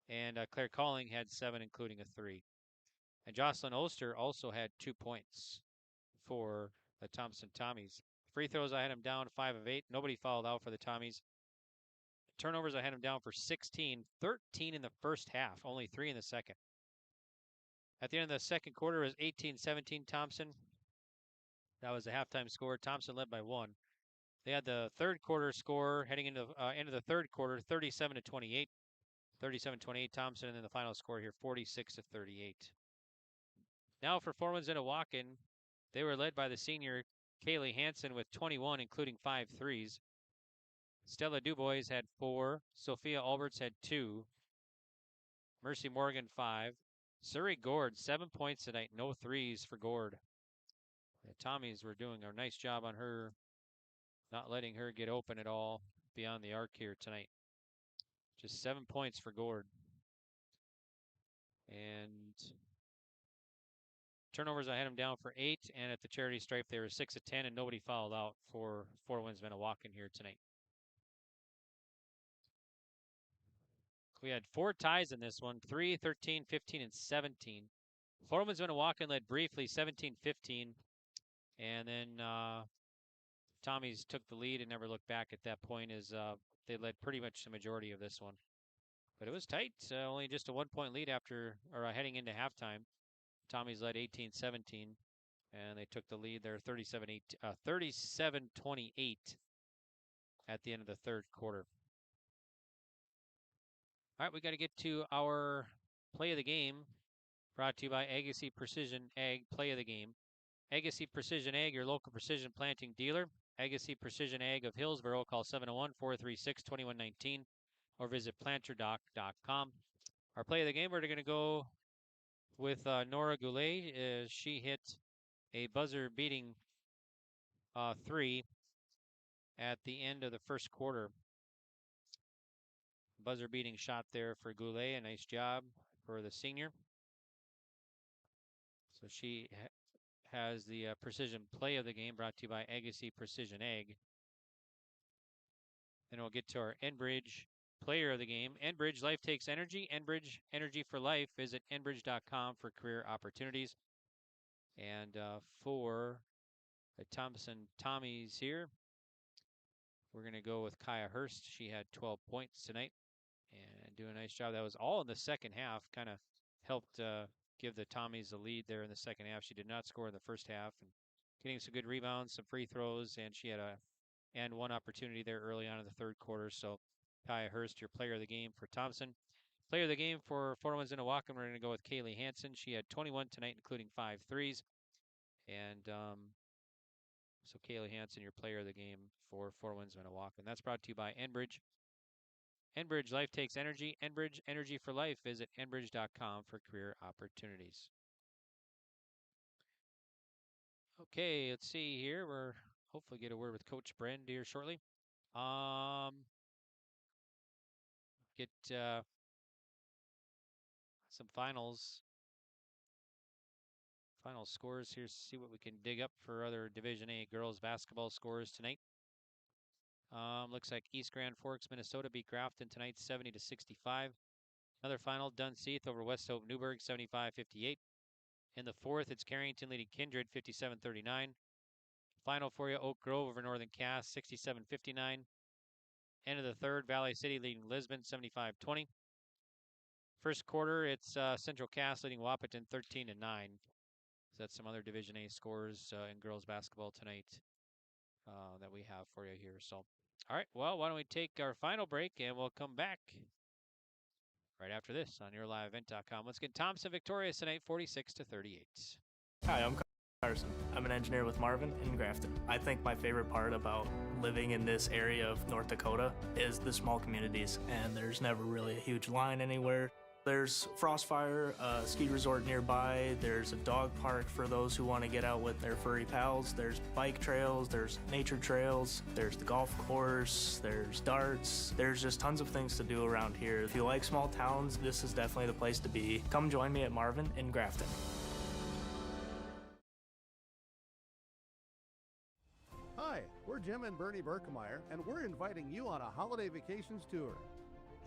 And Claire Calling had 7, including a 3. And Jocelyn Oster also had 2 points for the Thompson Tommies. Free throws, I had him down 5 of 8. Nobody fouled out for the Tommies. Turnovers, I had him down for 16. 13 in the first half, only 3 in the second. At the end of the second quarter, it was 18-17 Thompson. That was the halftime score. Thompson led by 1. They had the third quarter score heading into end of the third quarter, 37-28. 37-28 Thompson, and then the final score here, 46-38. Now for Four Winds-Minnewaukan, they were led by the senior Kaylee Hansen with 21, including 5 threes. Stella Dubois had 4. Sophia Alberts had 2. Mercy Morgan 5. Surrey Gord, 7 points tonight, no threes for Gord. The Tommies were doing a nice job on her, not letting her get open at all beyond the arc here tonight. Just 7 points for Gord. And turnovers, I had them down for 8, and at the charity stripe, they were 6 of 10, and nobody fouled out for Four Winds-Minnewaukan here tonight. We had 4 ties in this one, 3, 13, 15, and 17. Four Winds-Minnewaukan led briefly, 17-15. And then Tommies took the lead and never looked back at that point as they led pretty much the majority of this one. But it was tight, only just a 1-point lead heading into halftime. Tommies led 18-17, and they took the lead there 37-28 at the end of the third quarter. All right, we got to get to our play of the game, brought to you by Agassi Precision Ag Play of the Game. Agassi Precision Ag, your local precision planting dealer. Agassi Precision Ag of Hillsboro. Call 701-436-2119 or visit planterdoc.com. Our play of the game, we're going to go with Nora Goulet. She hit a buzzer-beating 3 at the end of the first quarter. Buzzer-beating shot there for Goulet. A nice job for the senior. So she has the precision play of the game, brought to you by Agassi Precision Ag. Then we'll get to our Enbridge player of the game. Enbridge, life takes energy. Enbridge, energy for life. Visit enbridge.com for career opportunities. And for the Thompson Tommies here, we're going to go with Kaya Hurst. She had 12 points tonight. doing a nice job. That was all in the second half. Kind of helped give the Tommies the lead there in the second half. She did not score in the first half, and getting some good rebounds, some free throws, and she had one opportunity there early on in the third quarter. So Kaya Hurst, your player of the game for Thompson. Player of the game for Winds-Minnewaukan, we're going to go with Kaylee Hansen. She had 21 tonight, including 5 threes. And so Kaylee Hansen, your player of the game for Winds-Minnewaukan. That's brought to you by Enbridge. Enbridge, life takes energy. Enbridge, energy for life. Visit enbridge.com for career opportunities. Okay, let's see here. We're hopefully get a word with Coach Brend here shortly. Get some final scores here. See what we can dig up for other Division A girls basketball scores tonight. Looks like East Grand Forks, Minnesota beat Grafton tonight 70-65. Another final, Dunseith over West Hope Newburgh 75-58. In the fourth, it's Carrington leading Kindred 57-39. Final for you, Oak Grove over Northern Cass 67-59. End of the third, Valley City leading Lisbon 75-20. First quarter, it's Central Cass leading Wahpeton 13-9. So that's some other Division A scores in girls basketball tonight that we have for you here. So, all right, well, why don't we take our final break and we'll come back right after this on YourLiveEvent.com. Let's get Thompson victorious tonight, 46-38. Hi, I'm Carson. I'm an engineer with Marvin in Grafton. I think my favorite part about living in this area of North Dakota is the small communities, and there's never really a huge line anywhere. There's Frostfire, a ski resort nearby. There's a dog park for those who want to get out with their furry pals. There's bike trails, there's nature trails, there's the golf course, there's darts. There's just tons of things to do around here. If you like small towns, this is definitely the place to be. Come join me at Marvin in Grafton. Hi, we're Jim and Bernie Berkemeyer, and we're inviting you on a holiday vacations tour.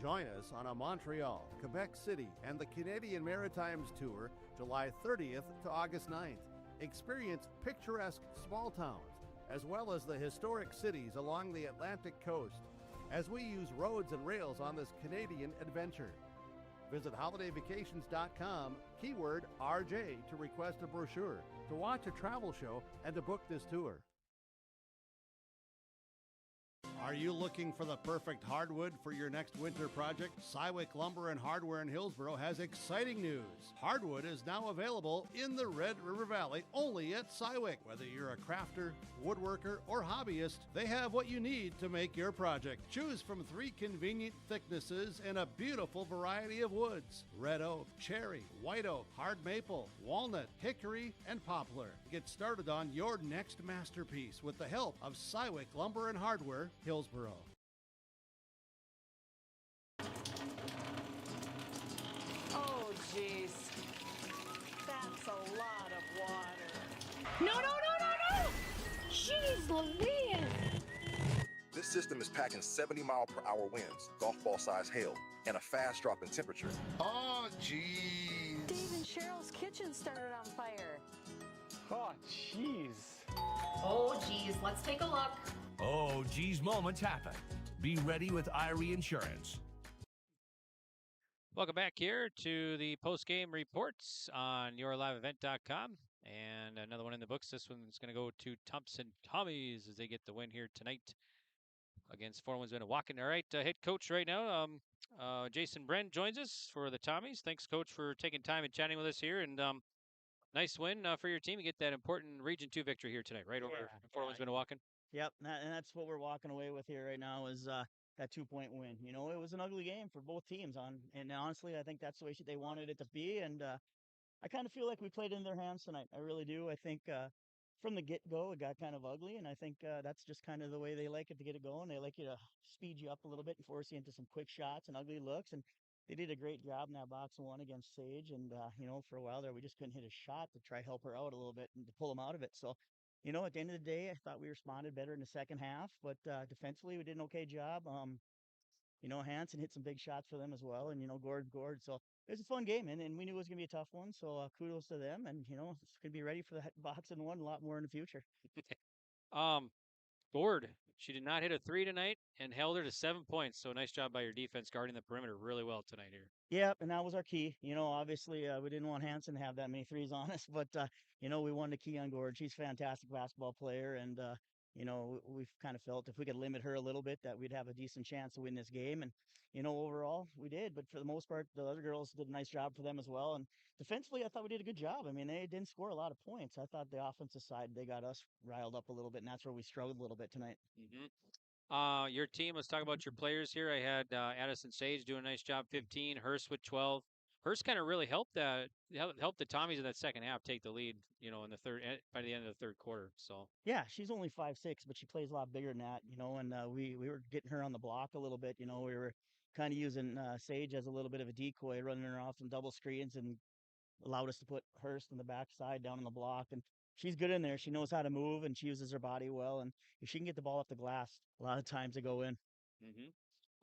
Join us on a Montreal, Quebec City, and the Canadian Maritimes tour, July 30th to August 9th. Experience picturesque small towns, as well as the historic cities along the Atlantic coast, as we use roads and rails on this Canadian adventure. Visit holidayvacations.com, keyword RJ, to request a brochure, to watch a travel show, and to book this tour. Are you looking for the perfect hardwood for your next winter project? Cywick Lumber and Hardware in Hillsboro has exciting news. Hardwood is now available in the Red River Valley only at Cywick. Whether you're a crafter, woodworker, or hobbyist, they have what you need to make your project. Choose from 3 convenient thicknesses and a beautiful variety of woods: red oak, cherry, white oak, hard maple, walnut, hickory, and poplar. Get started on your next masterpiece with the help of Cywick Lumber and Hardware, Hillsboro. Oh, jeez. That's a lot of water. No! Jeez Louise! This system is packing 70-mile-per-hour winds, golf ball size hail, and a fast drop in temperature. Oh, jeez. Dave and Cheryl's kitchen started on fire. Oh, jeez. Oh, geez, let's take a look. Oh, geez, moments happen. Be ready with Irie Insurance. Welcome back here to the post-game reports on YourLiveEvent.com. And another one in the books. This one's going to go to Thompson Tommies as they get the win here tonight against Winds-Minnewaukan. All right, head coach right now, Jason Brend joins us for the Tommies. Thanks, Coach, for taking time and chatting with us here. And nice win for your team. You get that important Region 2 victory here tonight, right, over Winds-Minnewaukan. Yep, and that's what we're walking away with here right now is that 2-point win. You know, it was an ugly game for both teams, and honestly, I think that's the way they wanted it to be. And I kind of feel like we played in their hands tonight. I really do. I think from the get-go, it got kind of ugly, and I think that's just kind of the way they like it to get it going. They like you to speed you up a little bit and force you into some quick shots and ugly looks, and they did a great job in that box one against Sage. And you know, for a while there, we just couldn't hit a shot to try help her out a little bit and to pull them out of it. So, you know, at the end of the day, I thought we responded better in the second half, but defensively, we did an okay job. You know, Hansen hit some big shots for them as well, and, you know, Gord. So it was a fun game, and we knew it was going to be a tough one, so kudos to them, and, you know, it's going to be ready for the boxing one a lot more in the future. Gord, She did not hit a 3 tonight and held her to 7 points. So nice job by your defense guarding the perimeter really well tonight here. Yeah, and that was our key. Obviously, we didn't want Hanson to have that many threes on us, but we wanted to key on Gord. She's a fantastic basketball player, and we've kind of felt if we could limit her a little bit, that we'd have a decent chance to win this game. And overall, we did. But for the most part, the other girls did a nice job for them as well. And defensively, I thought we did a good job. I mean, they didn't score a lot of points. I thought the offensive side, they got us riled up a little bit, and that's where we struggled a little bit tonight. Your team, let's talk about your players here. I had Addison Sage doing a nice job, 15. Hurst with 12. Hurst kind of really helped the Tommies in that second half take the lead, in the third by the end of the third quarter. So yeah, she's only 5'6", but she plays a lot bigger than that, and we were getting her on the block a little bit. We were kind of using Sage as a little bit of a decoy, running her off some double screens, and allowed us to put Hurst on the backside down on the block. And she's good in there. She knows how to move, and she uses her body well. And if she can get the ball off the glass, a lot of times they go in.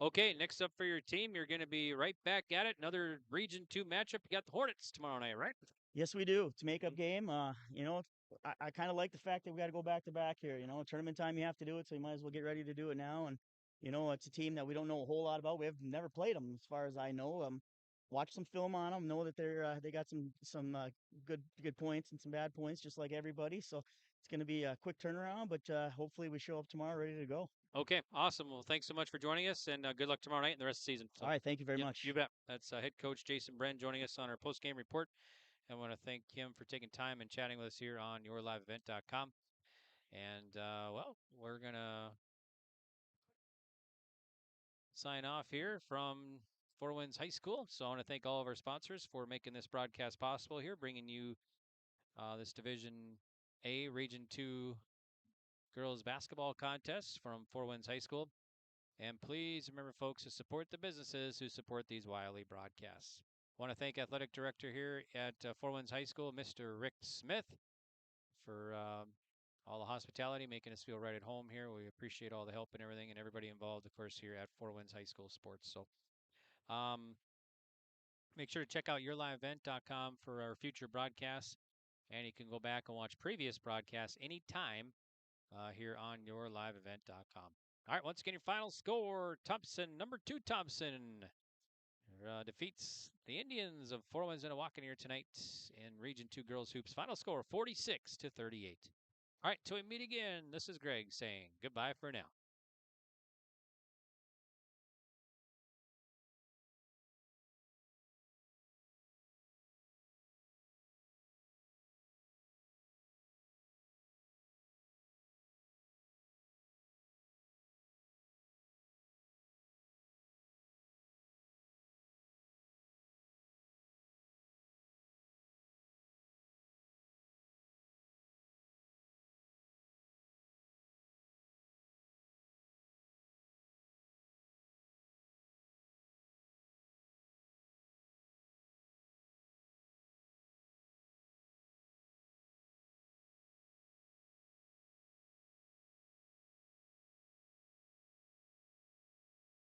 Okay, next up for your team, you're going to be right back at it. Another Region 2 matchup. You got the Hornets tomorrow night, right? Yes, we do. It's a make-up game. I kind of like the fact that we got to go back-to-back here. Tournament time, you have to do it, so you might as well get ready to do it now. And, it's a team that we don't know a whole lot about. We have never played them, as far as I know. Watch some film on them. Know that they got some good points and some bad points, just like everybody. So it's going to be a quick turnaround, but hopefully we show up tomorrow ready to go. Okay, awesome. Well, thanks so much for joining us, and good luck tomorrow night and the rest of the season. So, all right, thank you very much. You bet. That's head coach Jason Bren joining us on our post-game report. I want to thank him for taking time and chatting with us here on yourliveevent.com. And, we're going to sign off here from Four Winds High School. So I want to thank all of our sponsors for making this broadcast possible here, bringing you this Division A Region 2 girls basketball contest from Four Winds High School. And please remember, folks, to support the businesses who support these Wiley broadcasts. I want to thank Athletic Director here at Four Winds High School, Mr. Rick Smith, for all the hospitality, making us feel right at home here. We appreciate all the help and everything, and everybody involved, of course, here at Four Winds High School Sports. So make sure to check out yourliveevent.com for our future broadcasts, and you can go back and watch previous broadcasts anytime here on yourliveevent.com. All right, once again, your final score, Thompson, number 2 Thompson, defeats the Indians of Four Winds-Minnewaukan here tonight in Region 2 Girls Hoops. Final score, 46-38. All right, till we meet again, this is Greg saying goodbye for now.